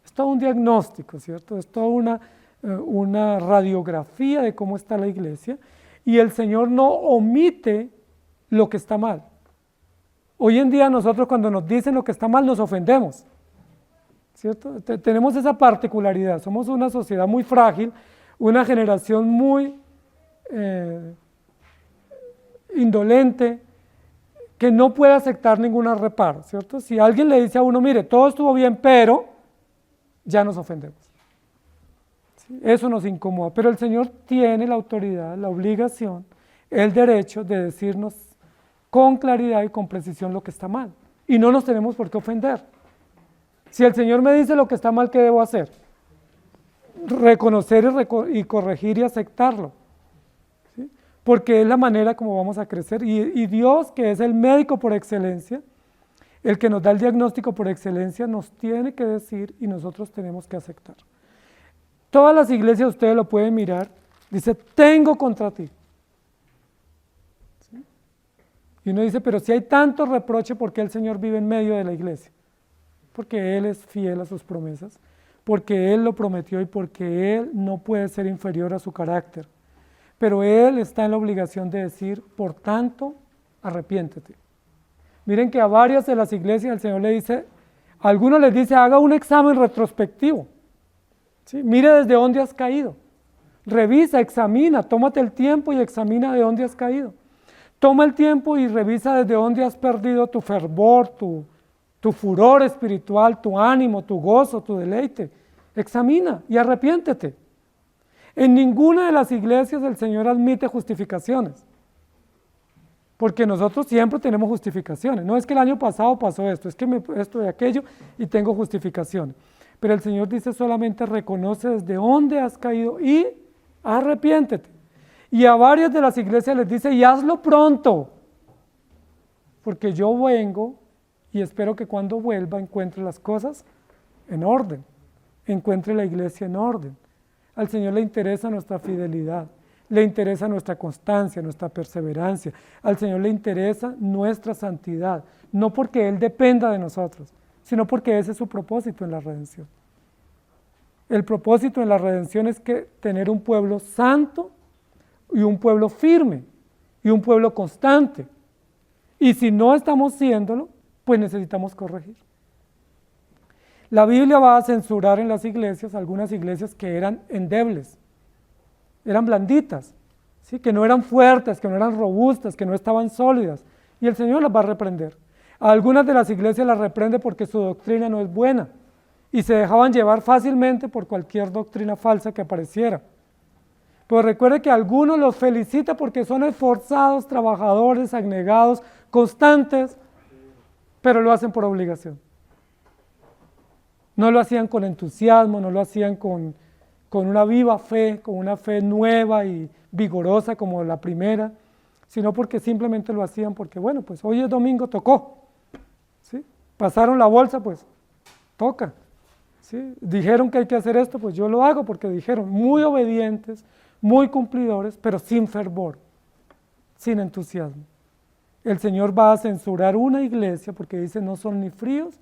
Es todo un diagnóstico, ¿cierto? Es toda una radiografía de cómo está la iglesia, y el Señor no omite lo que está mal. Hoy en día nosotros cuando nos dicen lo que está mal nos ofendemos, ¿cierto? Tenemos esa particularidad, somos una sociedad muy frágil, una generación muy indolente, que no puede aceptar ningún reparo, ¿cierto? Si alguien le dice a uno, mire, todo estuvo bien, pero ya nos ofendemos. ¿Sí? Eso nos incomoda, pero el Señor tiene la autoridad, la obligación, el derecho de decirnos con claridad y con precisión lo que está mal, y no nos tenemos por qué ofender. Si el Señor me dice lo que está mal, ¿qué debo hacer? Reconocer y corregir y aceptarlo. Porque es la manera como vamos a crecer, y Dios, que es el médico por excelencia, el que nos da el diagnóstico por excelencia, nos tiene que decir y nosotros tenemos que aceptar. Todas las iglesias, ustedes lo pueden mirar, dice, tengo contra ti. ¿Sí? Y uno dice, pero si hay tanto reproche, ¿por qué el Señor vive en medio de la iglesia? Porque Él es fiel a sus promesas, porque Él lo prometió y porque Él no puede ser inferior a su carácter. Pero Él está en la obligación de decir, por tanto, arrepiéntete. Miren que a varias de las iglesias el Señor le dice, a algunos les dice, haga un examen retrospectivo. ¿Sí? Mire desde dónde has caído. Revisa, examina, tómate el tiempo y examina de dónde has caído. Toma el tiempo y revisa desde dónde has perdido tu fervor, tu furor espiritual, tu ánimo, tu gozo, tu deleite. Examina y arrepiéntete. En ninguna de las iglesias el Señor admite justificaciones, porque nosotros siempre tenemos justificaciones. No es que el año pasado pasó esto, es que esto y aquello y tengo justificaciones. Pero el Señor dice solamente reconoce desde dónde has caído y arrepiéntete. Y a varias de las iglesias les dice y hazlo pronto, porque yo vengo y espero que cuando vuelva encuentre las cosas en orden, encuentre la iglesia en orden. Al Señor le interesa nuestra fidelidad, le interesa nuestra constancia, nuestra perseverancia. Al Señor le interesa nuestra santidad, no porque Él dependa de nosotros, sino porque ese es su propósito en la redención. El propósito en la redención es que tener un pueblo santo y un pueblo firme y un pueblo constante. Y si no estamos siéndolo, pues necesitamos corregir. La Biblia va a censurar en las iglesias algunas iglesias que eran endebles, eran blanditas, ¿sí? Que no eran fuertes, que no eran robustas, que no estaban sólidas, y el Señor las va a reprender. A algunas de las iglesias las reprende porque su doctrina no es buena, y se dejaban llevar fácilmente por cualquier doctrina falsa que apareciera. Pero recuerde que algunos los felicita porque son esforzados, trabajadores, abnegados, constantes, pero lo hacen por obligación. No lo hacían con entusiasmo, no lo hacían con una viva fe, con una fe nueva y vigorosa como la primera, sino porque simplemente lo hacían porque, bueno, pues hoy es domingo, tocó. ¿Sí? Pasaron la bolsa, pues toca. ¿Sí? Dijeron que hay que hacer esto, pues yo lo hago porque dijeron, muy obedientes, muy cumplidores, pero sin fervor, sin entusiasmo. El Señor va a censurar una iglesia porque dice no son ni fríos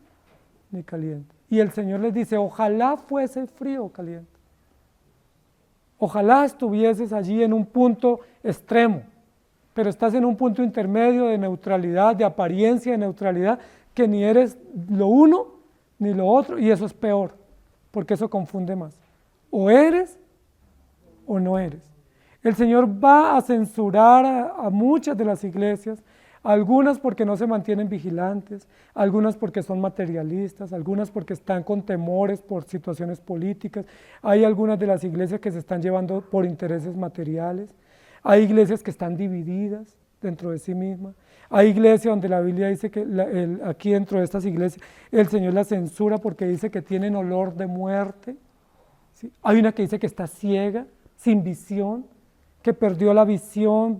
ni calientes. Y el Señor les dice, ojalá fuese frío o caliente. Ojalá estuvieses allí en un punto extremo, pero estás en un punto intermedio de neutralidad, de apariencia de neutralidad, que ni eres lo uno ni lo otro, y eso es peor, porque eso confunde más. O eres o no eres. El Señor va a censurar a muchas de las iglesias, algunas porque no se mantienen vigilantes, algunas porque son materialistas, algunas porque están con temores por situaciones políticas. Hay algunas de las iglesias que se están llevando por intereses materiales. Hay iglesias que están divididas dentro de sí mismas. Hay iglesias donde la Biblia dice que aquí dentro de estas iglesias el Señor las censura porque dice que tienen olor de muerte. ¿Sí? Hay una que dice que está ciega, sin visión, que perdió la visión,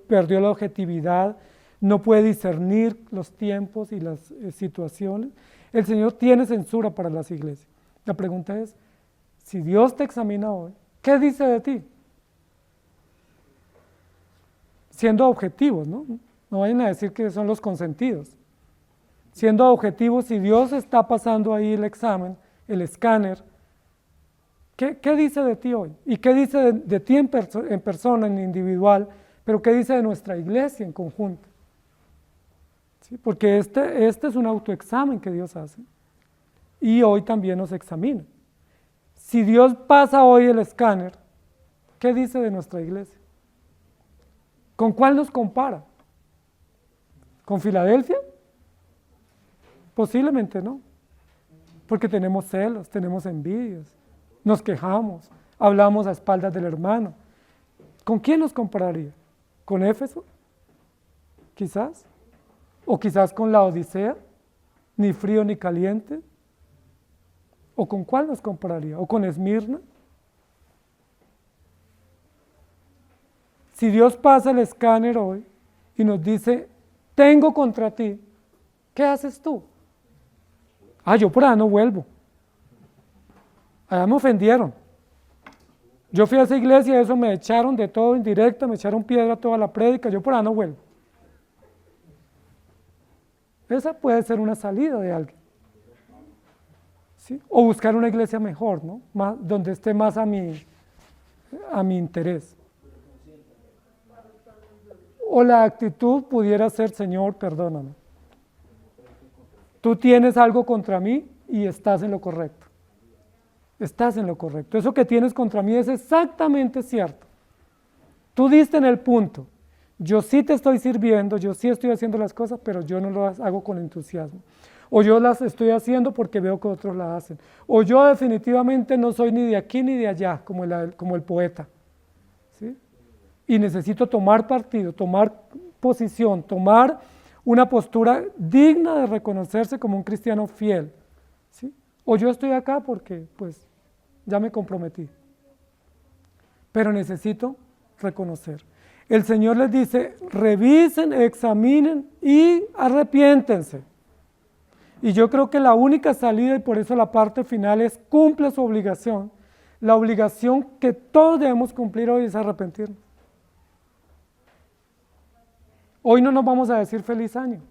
perdió la objetividad, no puede discernir los tiempos y las situaciones. El Señor tiene censura para las iglesias. La pregunta es, si Dios te examina hoy, ¿qué dice de ti? Siendo objetivos, ¿no? No vayan a decir que son los consentidos. Siendo objetivos, si Dios está pasando ahí el examen, el escáner, ¿qué dice de ti hoy? ¿Y qué dice de ti en persona, en individual? Pero ¿qué dice de nuestra iglesia en conjunto? ¿Sí? Porque este es un autoexamen que Dios hace. Y hoy también nos examina. Si Dios pasa hoy el escáner, ¿qué dice de nuestra iglesia? ¿Con cuál nos compara? ¿Con Filadelfia? Posiblemente no. Porque tenemos celos, tenemos envidias, nos quejamos, hablamos a espaldas del hermano. ¿Con quién nos compararía? ¿Con Éfeso? Quizás. ¿O quizás con la Odisea? Ni frío ni caliente. ¿O con cuál nos compararía? ¿O con Esmirna? Si Dios pasa el escáner hoy y nos dice, tengo contra ti, ¿qué haces tú? Yo por allá no vuelvo. Allá me ofendieron. Yo fui a esa iglesia y eso me echaron de todo indirecta, me echaron piedra toda la prédica, yo por allá no vuelvo. Esa puede ser una salida de alguien. ¿Sí? O buscar una iglesia mejor, ¿no? Donde esté más a mi interés. O la actitud pudiera ser, Señor, perdóname. Tú tienes algo contra mí y estás en lo correcto. Estás en lo correcto. Eso que tienes contra mí es exactamente cierto. Tú diste en el punto. Yo sí te estoy sirviendo, yo sí estoy haciendo las cosas, pero yo no las hago con entusiasmo. O yo las estoy haciendo porque veo que otros las hacen. O yo definitivamente no soy ni de aquí ni de allá, como el poeta. ¿Sí? Y necesito tomar partido, tomar posición, tomar una postura digna de reconocerse como un cristiano fiel. ¿Sí? O yo estoy acá porque pues ya me comprometí. Pero necesito reconocer. El Señor les dice, revisen, examinen y arrepiéntense. Y yo creo que la única salida, y por eso la parte final es, cumple su obligación. La obligación que todos debemos cumplir hoy es arrepentirnos. Hoy no nos vamos a decir feliz año.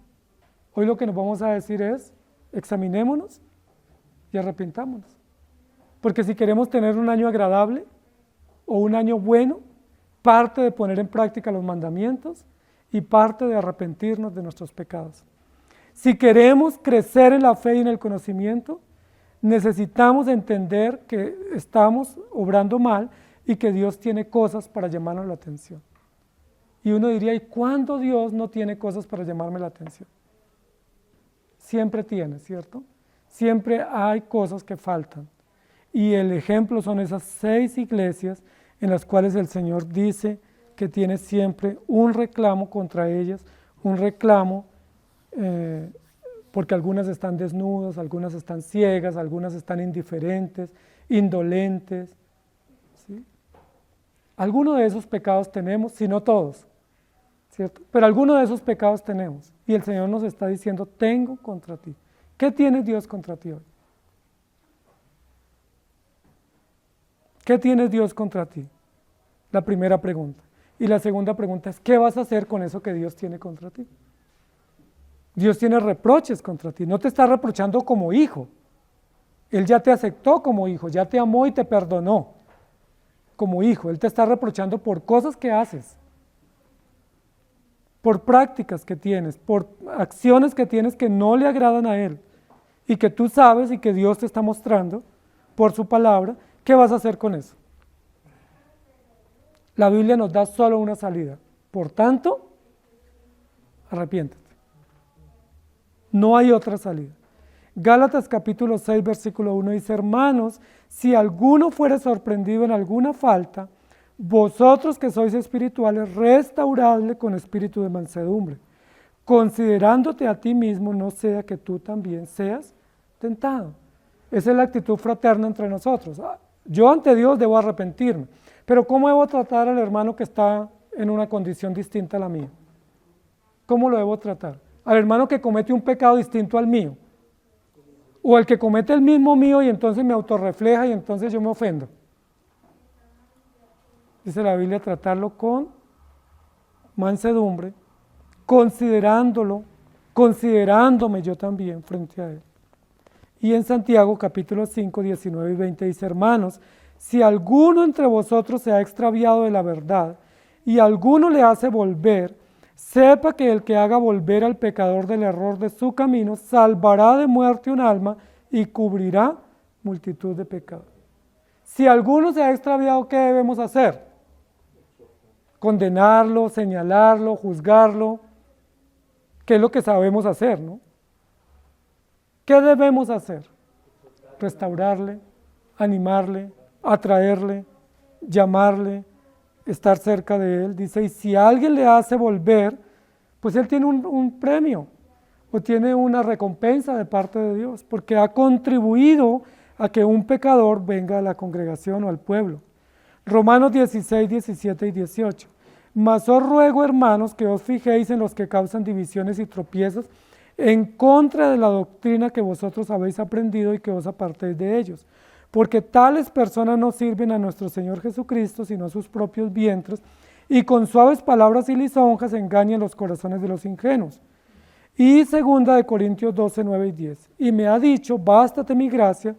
Hoy lo que nos vamos a decir es, examinémonos y arrepintámonos. Porque si queremos tener un año agradable o un año bueno, parte de poner en práctica los mandamientos y parte de arrepentirnos de nuestros pecados. Si queremos crecer en la fe y en el conocimiento, necesitamos entender que estamos obrando mal y que Dios tiene cosas para llamarnos la atención. Y uno diría, ¿y cuándo Dios no tiene cosas para llamarme la atención? Siempre tiene, ¿cierto? Siempre hay cosas que faltan. Y el ejemplo son esas 6 iglesias en las cuales el Señor dice que tiene siempre un reclamo contra ellas, un reclamo porque algunas están desnudas, algunas están ciegas, algunas están indiferentes, indolentes. ¿Sí? Algunos de esos pecados tenemos, si no todos, ¿cierto? Pero algunos de esos pecados tenemos. Y el Señor nos está diciendo, tengo contra ti. ¿Qué tiene Dios contra ti hoy? ¿Qué tiene Dios contra ti? La primera pregunta. Y la segunda pregunta es, ¿qué vas a hacer con eso que Dios tiene contra ti? Dios tiene reproches contra ti, no te está reprochando como hijo. Él ya te aceptó como hijo, ya te amó y te perdonó como hijo. Él te está reprochando por cosas que haces, por prácticas que tienes, por acciones que tienes que no le agradan a Él y que tú sabes y que Dios te está mostrando por su palabra. ¿Qué vas a hacer con eso? La Biblia nos da solo una salida. Por tanto, arrepiéntete. No hay otra salida. Gálatas capítulo 6, versículo 1 dice: hermanos, si alguno fuere sorprendido en alguna falta, vosotros que sois espirituales, restauradle con espíritu de mansedumbre, considerándote a ti mismo, no sea que tú también seas tentado. Esa es la actitud fraterna entre nosotros. Yo ante Dios debo arrepentirme, pero ¿cómo debo tratar al hermano que está en una condición distinta a la mía? ¿Cómo lo debo tratar? Al hermano que comete un pecado distinto al mío, o al que comete el mismo mío y entonces me autorrefleja y entonces yo me ofendo. Dice la Biblia, tratarlo con mansedumbre, considerándolo, considerándome yo también frente a él. Y en Santiago capítulo 5, 19 y 20 dice: hermanos, si alguno entre vosotros se ha extraviado de la verdad y alguno le hace volver, sepa que el que haga volver al pecador del error de su camino, salvará de muerte un alma y cubrirá multitud de pecados. Si alguno se ha extraviado, ¿qué debemos hacer? Condenarlo, señalarlo, juzgarlo. ¿Qué es lo que sabemos hacer, no? ¿Qué debemos hacer? Restaurarle, animarle, atraerle, llamarle, estar cerca de él. Dice, y si alguien le hace volver, pues él tiene un premio o tiene una recompensa de parte de Dios, porque ha contribuido a que un pecador venga a la congregación o al pueblo. Romanos 16, 17 y 18. Mas os ruego, hermanos, que os fijéis en los que causan divisiones y tropiezos en contra de la doctrina que vosotros habéis aprendido y que os apartéis de ellos. Porque tales personas no sirven a nuestro Señor Jesucristo, sino a sus propios vientres, y con suaves palabras y lisonjas engañan los corazones de los ingenuos. Y 2 Corintios 12, 9 y 10. Y me ha dicho, bástate mi gracia,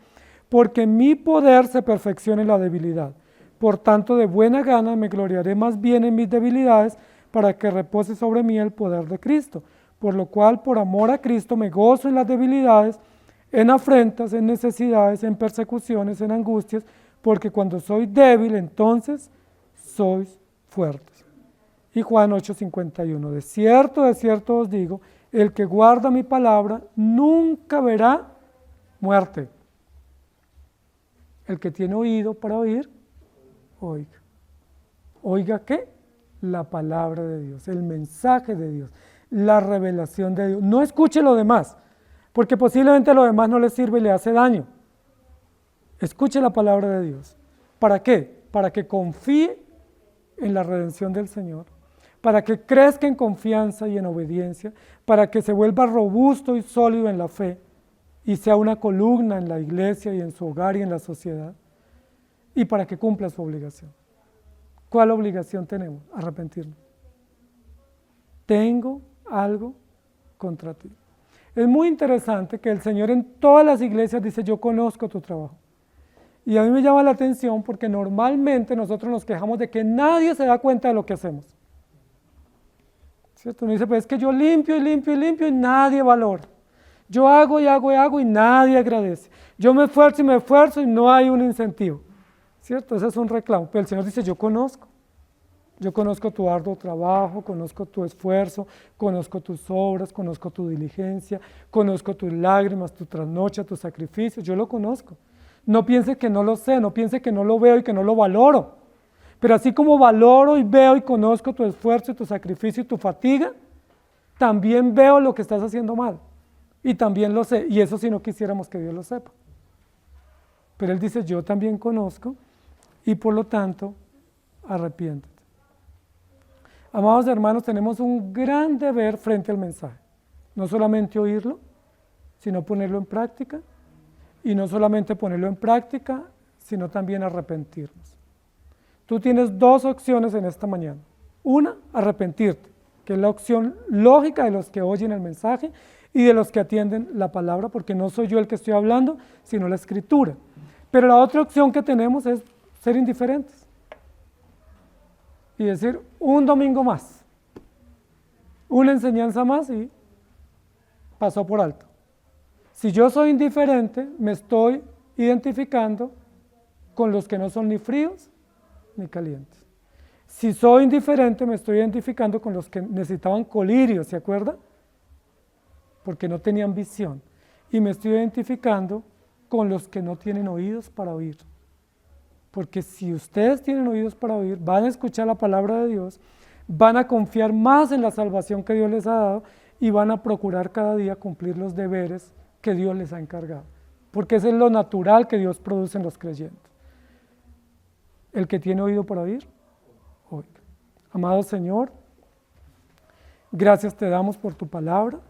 porque mi poder se perfecciona en la debilidad. Por tanto, de buena gana me gloriaré más bien en mis debilidades, para que repose sobre mí el poder de Cristo. Por lo cual, por amor a Cristo, me gozo en las debilidades, en afrentas, en necesidades, en persecuciones, en angustias, porque cuando soy débil, entonces sois fuertes. Y Juan 8:51, de cierto os digo, el que guarda mi palabra nunca verá muerte. El que tiene oído para oír, oiga. ¿Oiga qué? La palabra de Dios, el mensaje de Dios, la revelación de Dios. No escuche lo demás, porque posiblemente lo demás no le sirve y le hace daño. Escuche la palabra de Dios. ¿Para qué? Para que confíe en la redención del Señor, para que crezca en confianza y en obediencia, para que se vuelva robusto y sólido en la fe y sea una columna en la iglesia y en su hogar y en la sociedad, y para que cumpla su obligación. ¿Cuál obligación tenemos? Arrepentirnos. Tengo algo contra ti. Es muy interesante que el Señor en todas las iglesias dice, yo conozco tu trabajo. Y a mí me llama la atención porque normalmente nosotros nos quejamos de que nadie se da cuenta de lo que hacemos. ¿Cierto? Uno dice, pues es que yo limpio y limpio y limpio y nadie valora. Yo hago y hago y hago y nadie agradece. Yo me esfuerzo y me esfuerzo y no hay un incentivo. ¿Cierto? Ese es un reclamo. Pero el Señor dice, yo conozco. Yo conozco tu arduo trabajo, conozco tu esfuerzo, conozco tus obras, conozco tu diligencia, conozco tus lágrimas, tu trasnocha, tus sacrificios. Yo lo conozco. No piense que no lo sé, no piense que no lo veo y que no lo valoro. Pero así como valoro y veo y conozco tu esfuerzo y tu sacrificio y tu fatiga, también veo lo que estás haciendo mal. Y también lo sé. Y eso si no quisiéramos que Dios lo sepa. Pero Él dice, yo también conozco y por lo tanto, arrepiéntete. Amados hermanos, tenemos un gran deber frente al mensaje. No solamente oírlo, sino ponerlo en práctica. Y no solamente ponerlo en práctica, sino también arrepentirnos. Tú tienes dos opciones en esta mañana. Una, arrepentirte, que es la opción lógica de los que oyen el mensaje y de los que atienden la palabra, porque no soy yo el que estoy hablando, sino la Escritura. Pero la otra opción que tenemos es ser indiferentes y decir, un domingo más, una enseñanza más y pasó por alto. Si yo soy indiferente, me estoy identificando con los que no son ni fríos ni calientes. Si soy indiferente, me estoy identificando con los que necesitaban colirio, ¿se acuerda? Porque no tenían visión. Y me estoy identificando con los que no tienen oídos para oír. Porque si ustedes tienen oídos para oír, van a escuchar la palabra de Dios, van a confiar más en la salvación que Dios les ha dado y van a procurar cada día cumplir los deberes que Dios les ha encargado. Porque eso es lo natural que Dios produce en los creyentes. El que tiene oído para oír, oiga. Amado Señor, gracias te damos por tu palabra,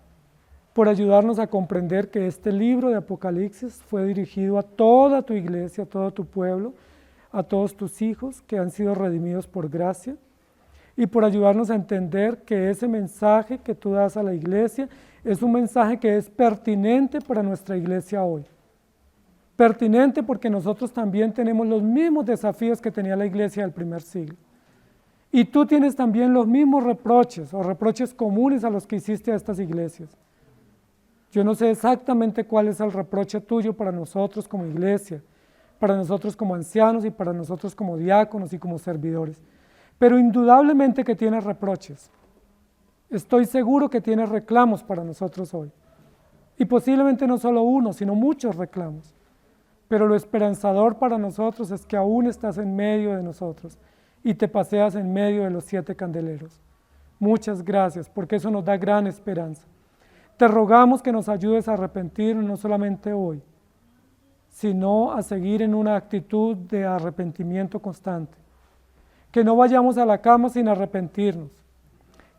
por ayudarnos a comprender que este libro de Apocalipsis fue dirigido a toda tu iglesia, a todo tu pueblo, a todos tus hijos que han sido redimidos por gracia, y por ayudarnos a entender que ese mensaje que tú das a la iglesia es un mensaje que es pertinente para nuestra iglesia hoy. Pertinente porque nosotros también tenemos los mismos desafíos que tenía la iglesia del primer siglo. Y tú tienes también los mismos reproches o reproches comunes a los que hiciste a estas iglesias. Yo no sé exactamente cuál es el reproche tuyo para nosotros como iglesia, para nosotros como ancianos y para nosotros como diáconos y como servidores. Pero indudablemente que tienes reproches. Estoy seguro que tienes reclamos para nosotros hoy. Y posiblemente no solo uno, sino muchos reclamos. Pero lo esperanzador para nosotros es que aún estás en medio de nosotros y te paseas en medio de los 7 candeleros. Muchas gracias, porque eso nos da gran esperanza. Te rogamos que nos ayudes a arrepentirnos no solamente hoy, sino a seguir en una actitud de arrepentimiento constante. Que no vayamos a la cama sin arrepentirnos,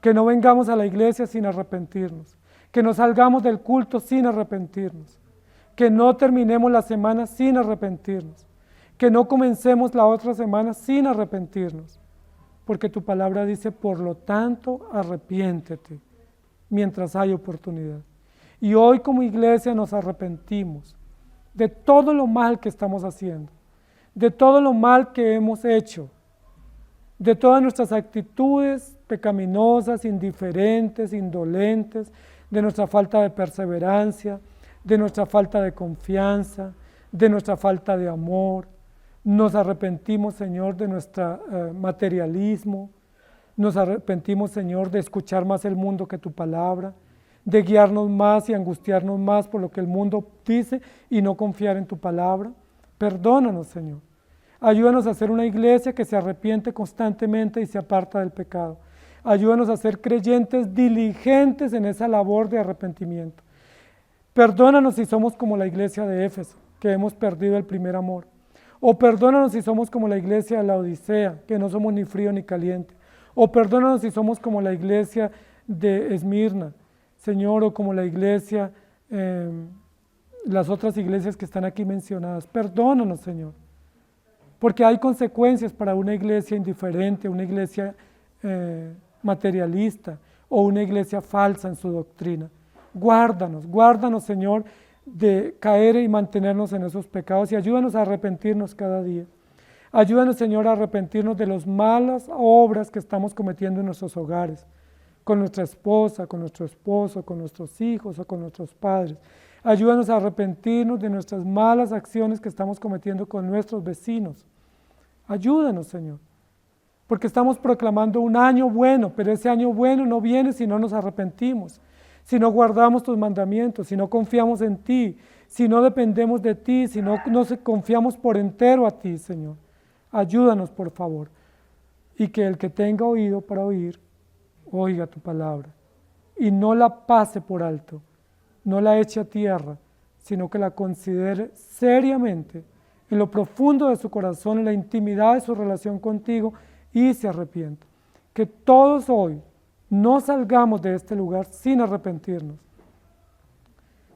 que no vengamos a la iglesia sin arrepentirnos, que no salgamos del culto sin arrepentirnos, que no terminemos la semana sin arrepentirnos, que no comencemos la otra semana sin arrepentirnos, porque tu palabra dice, por lo tanto, arrepiéntete mientras hay oportunidad. Y hoy como iglesia nos arrepentimos de todo lo mal que estamos haciendo, de todo lo mal que hemos hecho, de todas nuestras actitudes pecaminosas, indiferentes, indolentes, de nuestra falta de perseverancia, de nuestra falta de confianza, de nuestra falta de amor. Nos arrepentimos, Señor, de nuestro materialismo. Nos arrepentimos, Señor, de escuchar más el mundo que tu palabra, de guiarnos más y angustiarnos más por lo que el mundo dice y no confiar en tu palabra. Perdónanos, Señor. Ayúdanos a ser una iglesia que se arrepiente constantemente y se aparta del pecado. Ayúdanos a ser creyentes diligentes en esa labor de arrepentimiento. Perdónanos si somos como la iglesia de Éfeso, que hemos perdido el primer amor. O perdónanos si somos como la iglesia de la Odisea, que no somos ni frío ni caliente. O perdónanos si somos como la iglesia de Esmirna, Señor, o como la iglesia, las otras iglesias que están aquí mencionadas. Perdónanos, Señor. Porque hay consecuencias para una iglesia indiferente, una iglesia materialista o una iglesia falsa en su doctrina. Guárdanos, Señor, de caer y mantenernos en esos pecados y ayúdanos a arrepentirnos cada día. Ayúdanos, Señor, a arrepentirnos de las malas obras que estamos cometiendo en nuestros hogares, con nuestra esposa, con nuestro esposo, con nuestros hijos o con nuestros padres. Ayúdanos a arrepentirnos de nuestras malas acciones que estamos cometiendo con nuestros vecinos. Ayúdanos, Señor, porque estamos proclamando un año bueno, pero ese año bueno no viene si no nos arrepentimos, si no guardamos tus mandamientos, si no confiamos en ti, si no dependemos de ti, si no nos confiamos por entero a ti, Señor. Ayúdanos, por favor, y que el que tenga oído para oír, oiga tu palabra, y no la pase por alto, no la eche a tierra, sino que la considere seriamente en lo profundo de su corazón, en la intimidad de su relación contigo y se arrepienta. Que todos hoy no salgamos de este lugar sin arrepentirnos,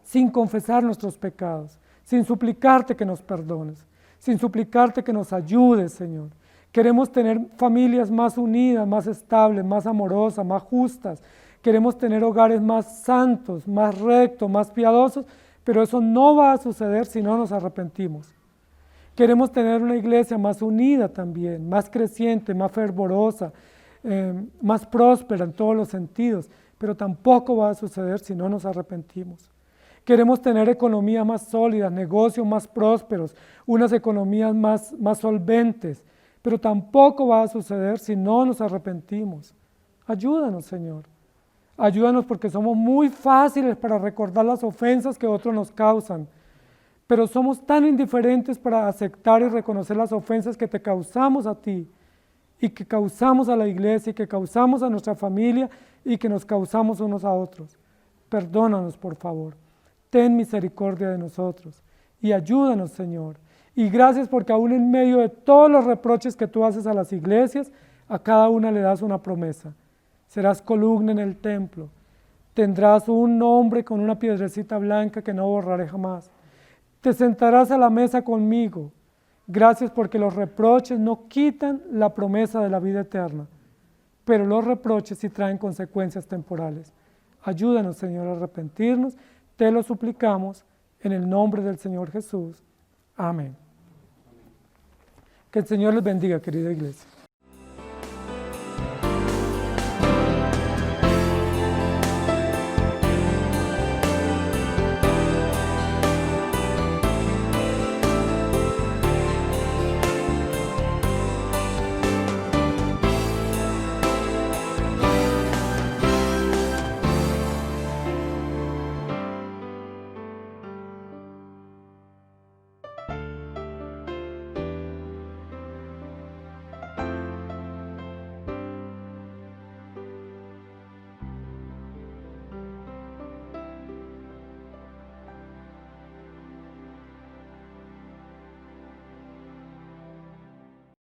sin confesar nuestros pecados, sin suplicarte que nos perdones, sin suplicarte que nos ayudes, Señor. Queremos tener familias más unidas, más estables, más amorosas, más justas. Queremos tener hogares más santos, más rectos, más piadosos, pero eso no va a suceder si no nos arrepentimos. Queremos tener una iglesia más unida también, más creciente, más fervorosa, más próspera en todos los sentidos, pero tampoco va a suceder si no nos arrepentimos. Queremos tener economías más sólidas, negocios más prósperos, unas economías más solventes, pero tampoco va a suceder si no nos arrepentimos. Ayúdanos, Señor. Ayúdanos porque somos muy fáciles para recordar las ofensas que otros nos causan, pero somos tan indiferentes para aceptar y reconocer las ofensas que te causamos a ti y que causamos a la iglesia y que causamos a nuestra familia y que nos causamos unos a otros. Perdónanos, por favor. Ten misericordia de nosotros y ayúdanos, Señor. Y gracias porque aún en medio de todos los reproches que tú haces a las iglesias, a cada una le das una promesa. Serás columna en el templo. Tendrás un nombre con una piedrecita blanca que no borraré jamás. Te sentarás a la mesa conmigo. Gracias porque los reproches no quitan la promesa de la vida eterna, pero los reproches sí traen consecuencias temporales. Ayúdanos, Señor, a arrepentirnos. Te lo suplicamos en el nombre del Señor Jesús. Amén. Que el Señor les bendiga, querida iglesia.